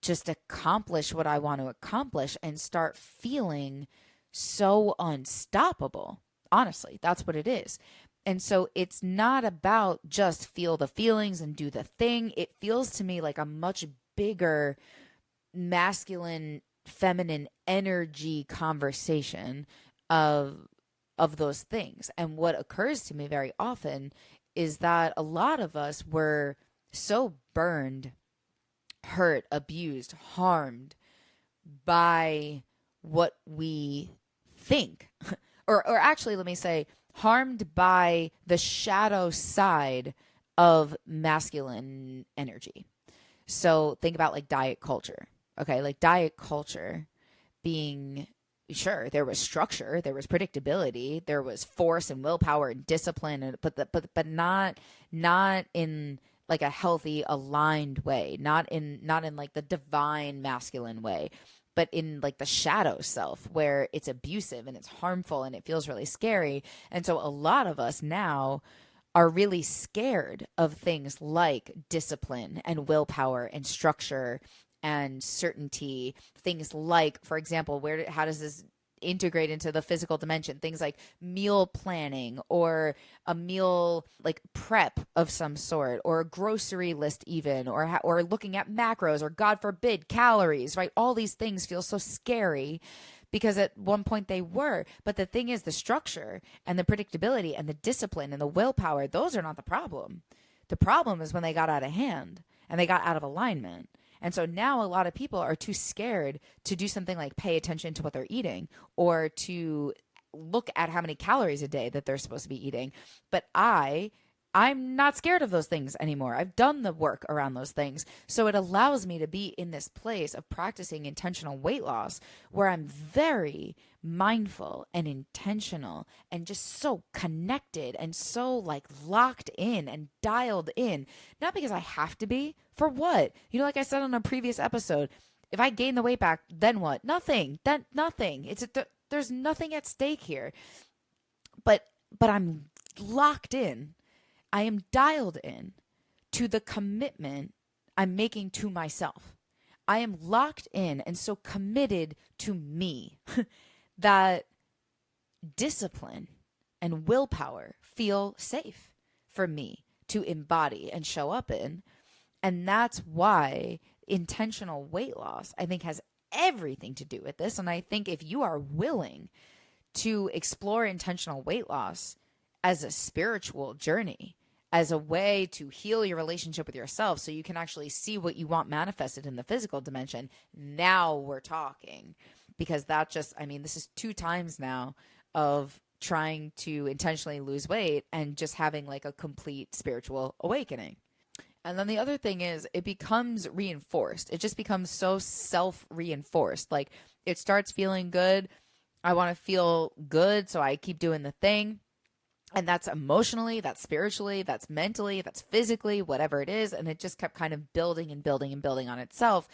just accomplish what I want to accomplish and start feeling so unstoppable. Honestly, that's what it is. And so it's not about just feel the feelings and do the thing. It feels to me like a much bigger masculine, feminine energy conversation of those things. And what occurs to me very often is that a lot of us were so burned, hurt, abused, harmed by what we think, or actually, let me say, harmed by the shadow side of masculine energy. So think about like diet culture. Okay, like diet culture being, sure, there was structure, there was predictability, there was force and willpower and discipline, but not in like a healthy, aligned way, not in like the divine masculine way, but in like the shadow self where it's abusive and it's harmful and it feels really scary. And so a lot of us now are really scared of things like discipline and willpower and structure and certainty. Things like, for example, how does this integrate into the physical dimension? Things like meal planning or a meal like prep of some sort, or a grocery list even, or looking at macros, or God forbid calories, right? All these things feel so scary because at one point they were. But the thing is, the structure and the predictability and the discipline and the willpower, those are not the problem. The problem is when they got out of hand and they got out of alignment. And so now a lot of people are too scared to do something like pay attention to what they're eating, or to look at how many calories a day that they're supposed to be eating. But I I'm not scared of those things anymore. I've done the work around those things. So it allows me to be in this place of practicing intentional weight loss where I'm very mindful and intentional and just so connected and so like locked in and dialed in. Not because I have to be. For what? You know, like I said on a previous episode, if I gain the weight back, then what? Nothing. Then nothing. There's nothing at stake here. But I'm locked in. I am dialed in to the commitment I'm making to myself. I am locked in and so committed to me that discipline and willpower feel safe for me to embody and show up in. And that's why intentional weight loss, I think, has everything to do with this. And I think if you are willing to explore intentional weight loss as a spiritual journey, as a way to heal your relationship with yourself so you can actually see what you want manifested in the physical dimension, now we're talking. Because this is 2 times now of trying to intentionally lose weight and just having like a complete spiritual awakening. And then the other thing is it becomes reinforced. It just becomes so self-reinforced. Like it starts feeling good. I want to feel good, so I keep doing the thing. And that's emotionally, that's spiritually, that's mentally, that's physically, whatever it is. And it just kept kind of building and building and building on itself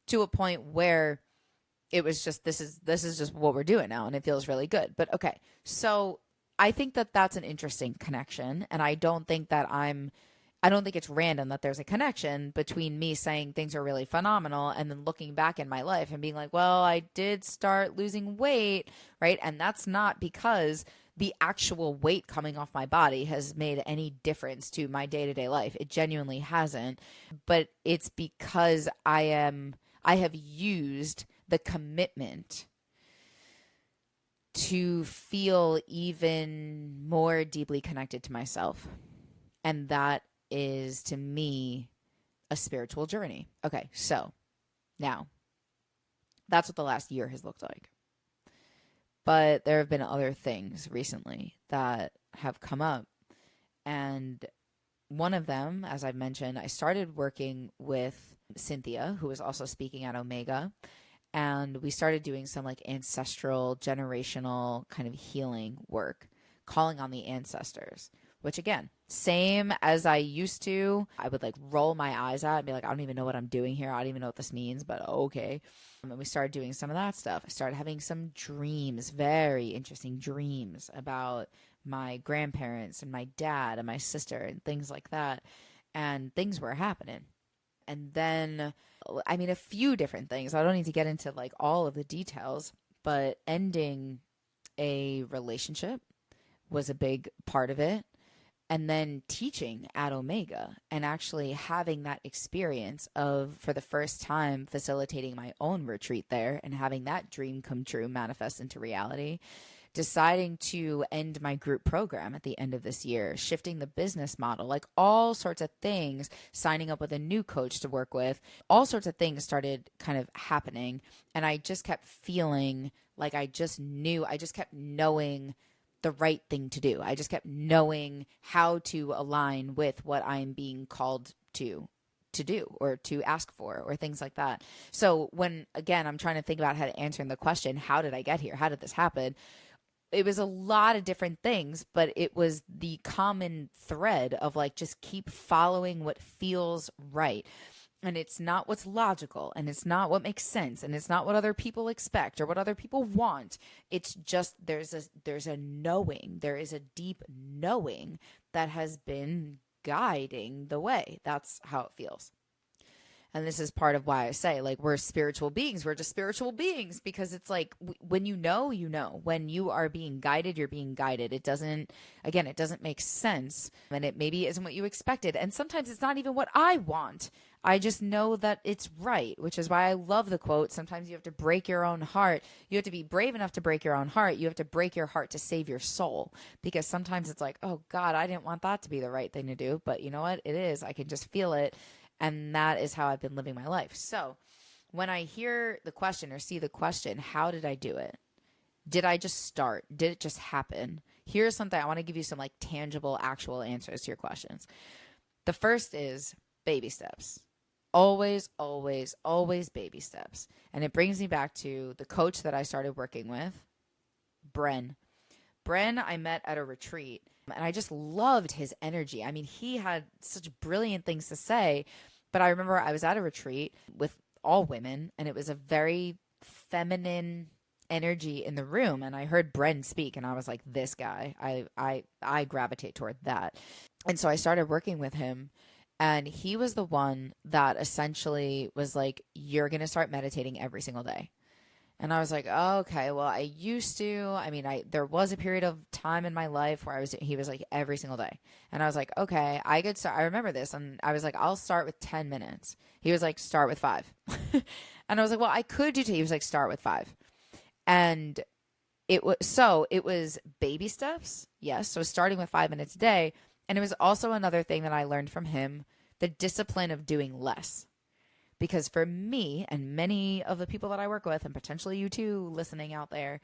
to a point where it was just, this is just what we're doing now. And it feels really good. But okay. So I think that that's an interesting connection. And I don't think it's random that there's a connection between me saying things are really phenomenal and then looking back in my life and being like, well, I did start losing weight, right? And that's not because the actual weight coming off my body has made any difference to my day-to-day life. It genuinely hasn't. But it's because I have used the commitment to feel even more deeply connected to myself. And that is, to me, a spiritual journey. Okay, so now that's what the last year has looked like. But there have been other things recently that have come up. And one of them, as I've mentioned, I started working with Cynthia, who was also speaking at Omega. And we started doing some like ancestral, generational kind of healing work, calling on the ancestors, which again, same as I used to. I would like roll my eyes at and be like, I don't even know what I'm doing here. I don't even know what this means, but okay. And we started doing some of that stuff. I started having some dreams, very interesting dreams about my grandparents and my dad and my sister and things like that. And things were happening. And then, a few different things. I don't need to get into like all of the details, but ending a relationship was a big part of it. And then teaching at Omega and actually having that experience of, for the first time, facilitating my own retreat there and having that dream come true, manifest into reality. Deciding to end my group program at the end of this year, shifting the business model, like all sorts of things, signing up with a new coach to work with, all sorts of things started kind of happening. And I just kept feeling like I just kept knowing the right thing to do. I just kept knowing how to align with what I'm being called to do or to ask for or things like that. So when, again, I'm trying to think about how to answer the question, how did I get here? How did this happen? It was a lot of different things, but it was the common thread of like, just keep following what feels right. And it's not what's logical, and it's not what makes sense, and it's not what other people expect or what other people want. It's just there's a knowing, there is a deep knowing that has been guiding the way. That's how it feels. And this is part of why I say, like, we're spiritual beings. We're just spiritual beings because it's like when you know, you know. When you are being guided, you're being guided. It doesn't make sense. And it maybe isn't what you expected. And sometimes it's not even what I want. I just know that it's right, which is why I love the quote. Sometimes you have to break your own heart. You have to be brave enough to break your own heart. You have to break your heart to save your soul. Because sometimes it's like, oh God, I didn't want that to be the right thing to do. But you know what? It is. I can just feel it. And that is how I've been living my life. So when I hear the question or see the question, how did I do it? Did I just start? Did it just happen? here's something I want to give you some like tangible, actual answers to your questions. The first is baby steps. Always, always, always baby steps. And it brings me back to the coach that I started working with, Bren. Bren, I met at a retreat, and I just loved his energy. I mean, he had such brilliant things to say, but I remember I was at a retreat with all women, and it was a very feminine energy in the room, and I heard Bren speak, and I was like, this guy, I gravitate toward that. And so I started working with him, and he was the one that essentially was like, you're going to start meditating every single day. And I was like, oh, okay, well, I used to. I mean, there was a period of time in my life where he was like every single day. And I was like, okay, I could start. I remember this. And I was like, I'll start with 10 minutes. He was like, start with 5. And I was like, well, I could do 2. He was like, start with 5. And it was baby steps. Yes. So starting with 5 minutes a day. And it was also another thing that I learned from him, the discipline of doing less. Because for me and many of the people that I work with, and potentially you too listening out there,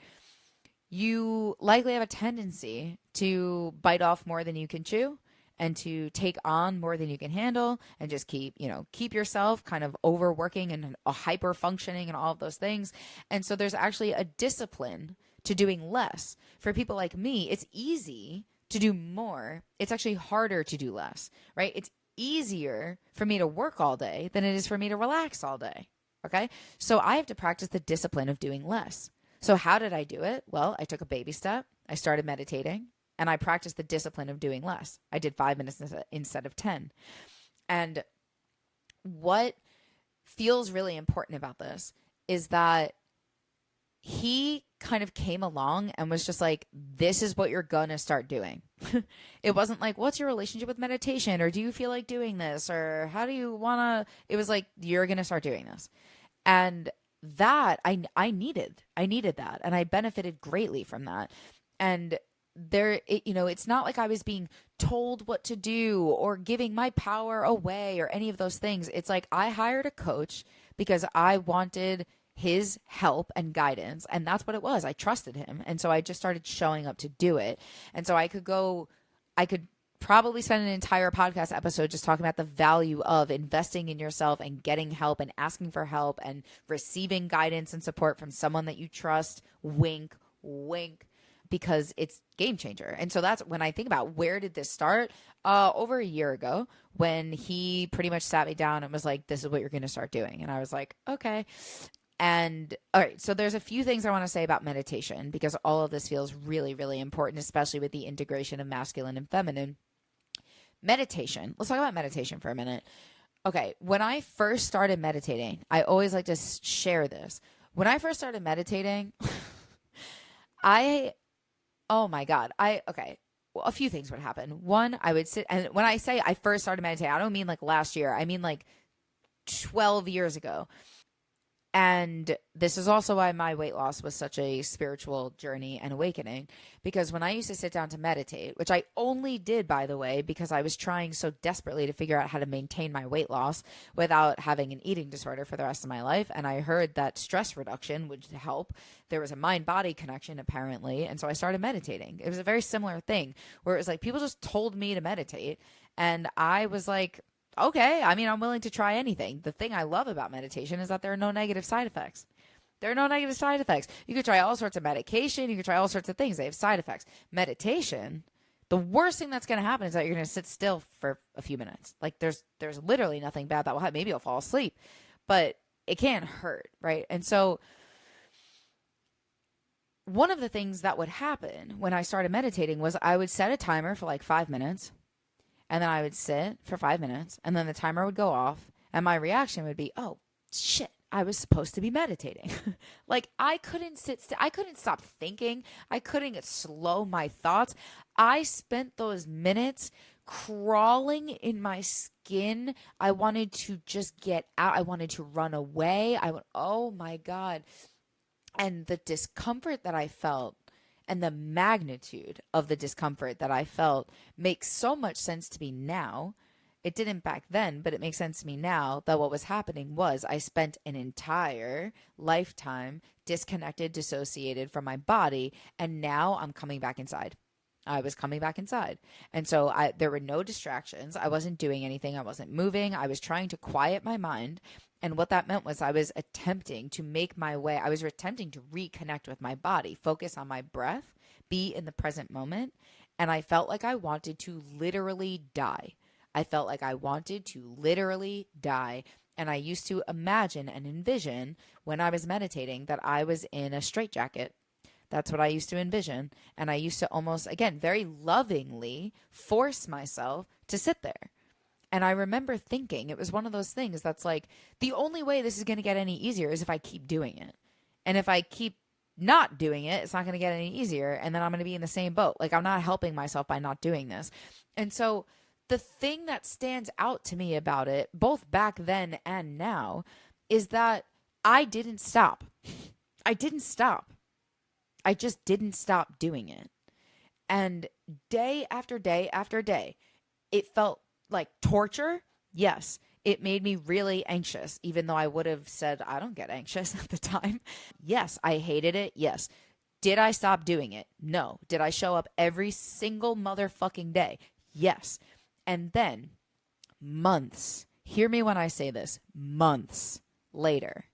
you likely have a tendency to bite off more than you can chew and to take on more than you can handle and just keep yourself kind of overworking and hyper functioning and all of those things. And so there's actually a discipline to doing less. For people like me, it's easy to do more. It's actually harder to do less, right? It's easier for me to work all day than it is for me to relax all day. Okay. So I have to practice the discipline of doing less. So how did I do it? Well, I took a baby step. I started meditating and I practiced the discipline of doing less. I did 5 minutes instead of 10. And what feels really important about this is that he kind of came along and was just like, this is what you're going to start doing. It wasn't like, what's your relationship with meditation? Or do you feel like doing this? Or how do you want to? It was like, you're going to start doing this. And that I needed that. And I benefited greatly from that. And it's not like I was being told what to do or giving my power away or any of those things. It's like I hired a coach because I wanted his help and guidance. And that's what it was. I trusted him. And so I just started showing up to do it. And so I could probably spend an entire podcast episode just talking about the value of investing in yourself and getting help and asking for help and receiving guidance and support from someone that you trust. Wink, wink. Because it's game changer. And so that's when I think about where did this start? Over a year ago when he pretty much sat me down and was like, this is what you're going to start doing. And I was like, okay. And all right, so there's a few things I want to say about meditation because all of this feels really, really important, especially with the integration of masculine and feminine. Meditation. Let's talk about meditation for a minute. Okay, when I first started meditating, I always like to share this. When I first started meditating, oh my God, okay. Well, a few things would happen. One, I would sit, and when I say I first started meditating, I don't mean like last year. I mean like 12 years ago. And this is also why my weight loss was such a spiritual journey and awakening, because when I used to sit down to meditate, which I only did, by the way, because I was trying so desperately to figure out how to maintain my weight loss without having an eating disorder for the rest of my life. And I heard that stress reduction would help. There was a mind-body connection, apparently. And so I started meditating. It was a very similar thing where it was like people just told me to meditate. And I was like, okay, I mean, I'm willing to try anything. The thing I love about meditation is that there are no negative side effects. There are no negative side effects. You could try all sorts of medication. You could try all sorts of things. They have side effects. Meditation, the worst thing that's going to happen is that you're going to sit still for a few minutes. Like there's literally nothing bad that will happen. Maybe you'll fall asleep, but it can't hurt, right? And so one of the things that would happen when I started meditating was I would set a timer for like 5 minutes. And then I would sit for 5 minutes and then the timer would go off and my reaction would be, oh, shit, I was supposed to be meditating. Like I couldn't sit still. I couldn't stop thinking. I couldn't slow my thoughts. I spent those minutes crawling in my skin. I wanted to just get out. I wanted to run away. Oh my God. And the discomfort that I felt and the magnitude of the discomfort that I felt makes so much sense to me now. It didn't back then, but it makes sense to me now that what was happening was I spent an entire lifetime disconnected, dissociated from my body, and now I'm coming back inside. I was coming back inside. And so there were no distractions. I wasn't doing anything. I wasn't moving. I was trying to quiet my mind. And what that meant was I was attempting to make my way. I was attempting to reconnect with my body, focus on my breath, be in the present moment. And I felt like I wanted to literally die. I felt like I wanted to literally die. And I used to imagine and envision when I was meditating that I was in a straitjacket. That's what I used to envision. And I used to almost, again, very lovingly force myself to sit there. And I remember thinking it was one of those things that's like, the only way this is going to get any easier is if I keep doing it. And if I keep not doing it, it's not going to get any easier. And then I'm going to be in the same boat. Like, I'm not helping myself by not doing this. And so the thing that stands out to me about it, both back then and now, is that I didn't stop. I didn't stop. I just didn't stop doing it. And day after day after day, it felt like torture. Yes, it made me really anxious, even though I would have said, I don't get anxious at the time. Yes, I hated it. Yes. Did I stop doing it? No. Did I show up every single motherfucking day? Yes. And then months, hear me when I say this, months later,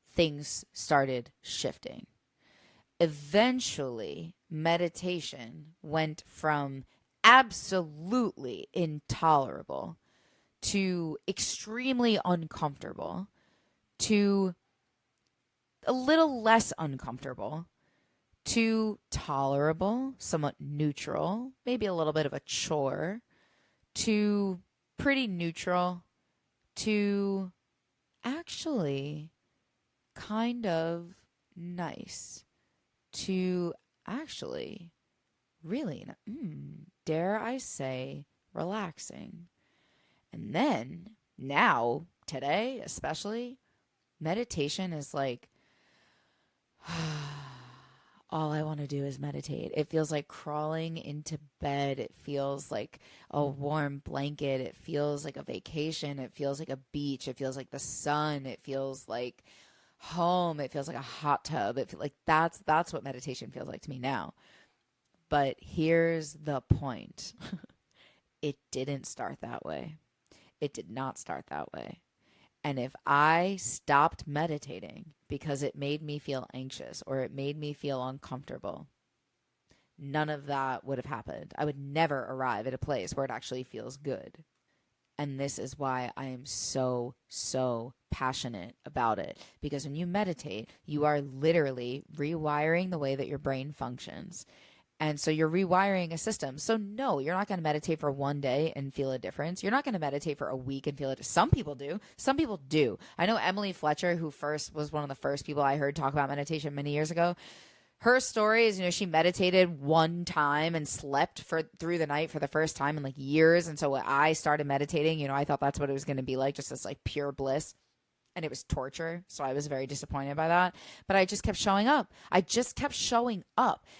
things started shifting. Eventually, meditation went from absolutely intolerable to extremely uncomfortable to a little less uncomfortable to tolerable, somewhat neutral, maybe a little bit of a chore, to pretty neutral, to actually kind of nice, to actually really, dare I say, relaxing. And then now, today especially, meditation is like, all I want to do is meditate. It feels like crawling into bed. It feels like a warm blanket. It feels like a vacation. It feels like a beach. It feels like the sun. It feels like home. It feels like a hot tub. It feels like that's what meditation feels like to me now. But here's the point. It didn't start that way. It did not start that way. And if I stopped meditating because it made me feel anxious or it made me feel uncomfortable, none of that would have happened. I would never arrive at a place where it actually feels good. And this is why I am so, so passionate about it. Because when you meditate, you are literally rewiring the way that your brain functions. And so you're rewiring a system. So no, you're not going to meditate for one day and feel a difference. You're not going to meditate for a week and feel it. Some people do. Some people do. I know Emily Fletcher, who was one of the first people I heard talk about meditation many years ago. Her story is, she meditated one time and slept through the night for the first time in like years. And so when I started meditating, I thought that's what it was going to be like, just this like pure bliss. And it was torture. So I was very disappointed by that. But I just kept showing up.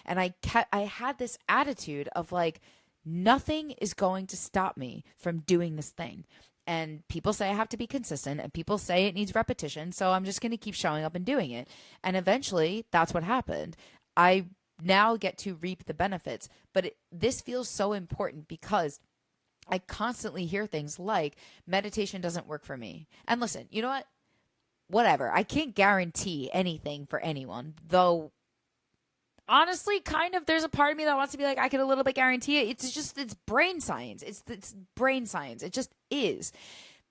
And I had this attitude of like, nothing is going to stop me from doing this thing. And people say I have to be consistent, and people say it needs repetition. So I'm just going to keep showing up and doing it. And eventually that's what happened. I now get to reap the benefits. But this feels so important because I constantly hear things like meditation doesn't work for me. And listen, you know what? Whatever. I can't guarantee anything for anyone, though honestly, kind of, there's a part of me that wants to be like, I could a little bit guarantee it. It's brain science. It's brain science. It just is.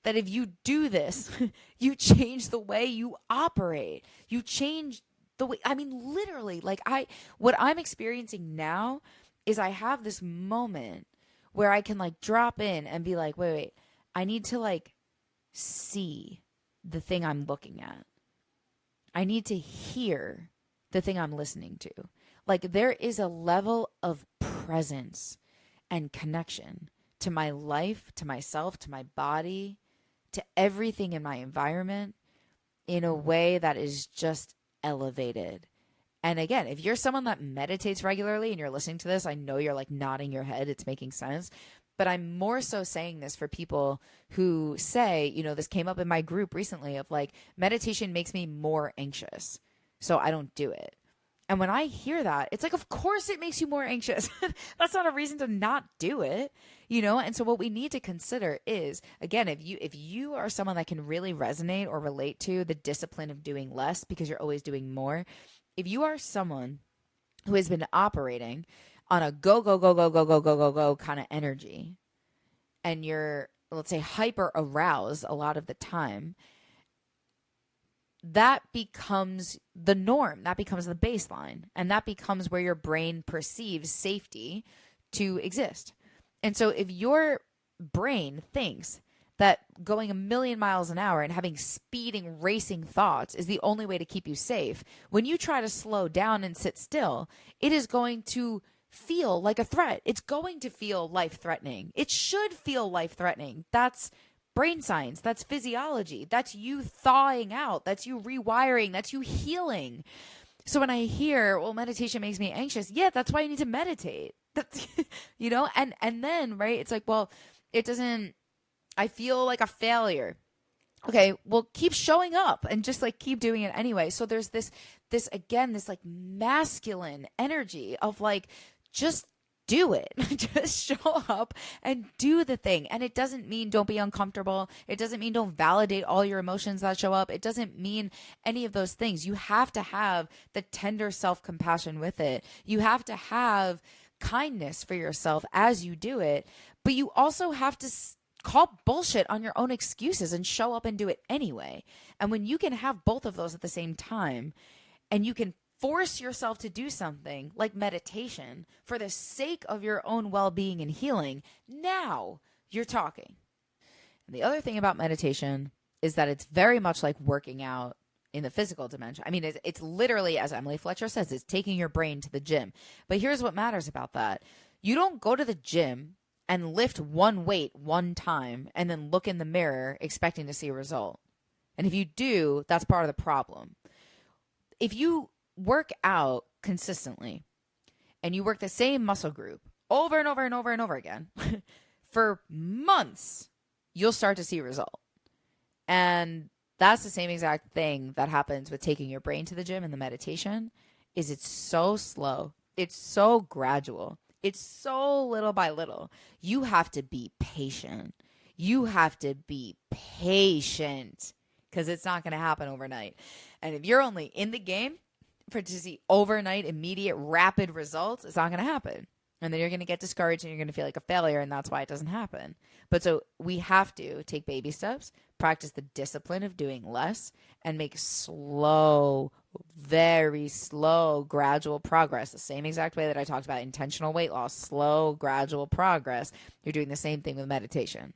That if you do this, you change the way you operate. You change the way, literally, what I'm experiencing now is I have this moment where I can like drop in and be like, wait, I need to like see the thing I'm looking at. I need to hear the thing I'm listening to. Like there is a level of presence and connection to my life, to myself, to my body, to everything in my environment in a way that is just elevated. And again, if you're someone that meditates regularly and you're listening to this, I know you're like nodding your head. It's making sense. But I'm more so saying this for people who say, this came up in my group recently of like, meditation makes me more anxious, so I don't do it. And when I hear that, it's like, of course it makes you more anxious. That's not a reason to not do it, you know? And so what we need to consider is, again, if you are someone that can really resonate or relate to the discipline of doing less because you're always doing more, if you are someone who has been operating on a go, go, go, go, go, go, go, go, go kind of energy, and you're, let's say, hyper aroused a lot of the time, that becomes the norm. That becomes the baseline. And that becomes where your brain perceives safety to exist. And so if your brain thinks that going a million miles an hour and having speeding, racing thoughts is the only way to keep you safe, when you try to slow down and sit still, it is going to feel like a threat. It's going to feel life-threatening. It should feel life-threatening. That's brain science. That's physiology. That's you thawing out. That's you rewiring. That's you healing. So when I hear, well, meditation makes me anxious, yeah, that's why you need to meditate. That's, you know, and then, right, it's like, well, it doesn't, I feel like a failure. Okay, well, keep showing up and just like keep doing it anyway. So there's this again, this like masculine energy of like, just do it. Just show up and do the thing. And it doesn't mean don't be uncomfortable. It doesn't mean don't validate all your emotions that show up. It doesn't mean any of those things. You have to have the tender self-compassion with it. You have to have kindness for yourself as you do it. But you also have to call bullshit on your own excuses and show up and do it anyway. And when you can have both of those at the same time, and you can force yourself to do something like meditation for the sake of your own well-being and healing, now you're talking. And the other thing about meditation is that it's very much like working out in the physical dimension. I mean, it's literally, as Emily Fletcher says, it's taking your brain to the gym. But here's what matters about that. You don't go to the gym and lift one weight one time and then look in the mirror expecting to see a result. And if you do, that's part of the problem. If you work out consistently and you work the same muscle group over and over and over and over again for months, you'll start to see a result. And that's the same exact thing that happens with taking your brain to the gym and the meditation. Is it's so slow. It's so gradual. It's so little by little. You have to be patient. You have to be patient because it's not going to happen overnight. And if you're only in the game for to see overnight, immediate, rapid results, it's not going to happen. And then you're going to get discouraged and you're going to feel like a failure, and that's why it doesn't happen. But so we have to take baby steps, practice the discipline of doing less, and make slow, very slow, gradual progress. The same exact way that I talked about intentional weight loss, slow, gradual progress. You're doing the same thing with meditation.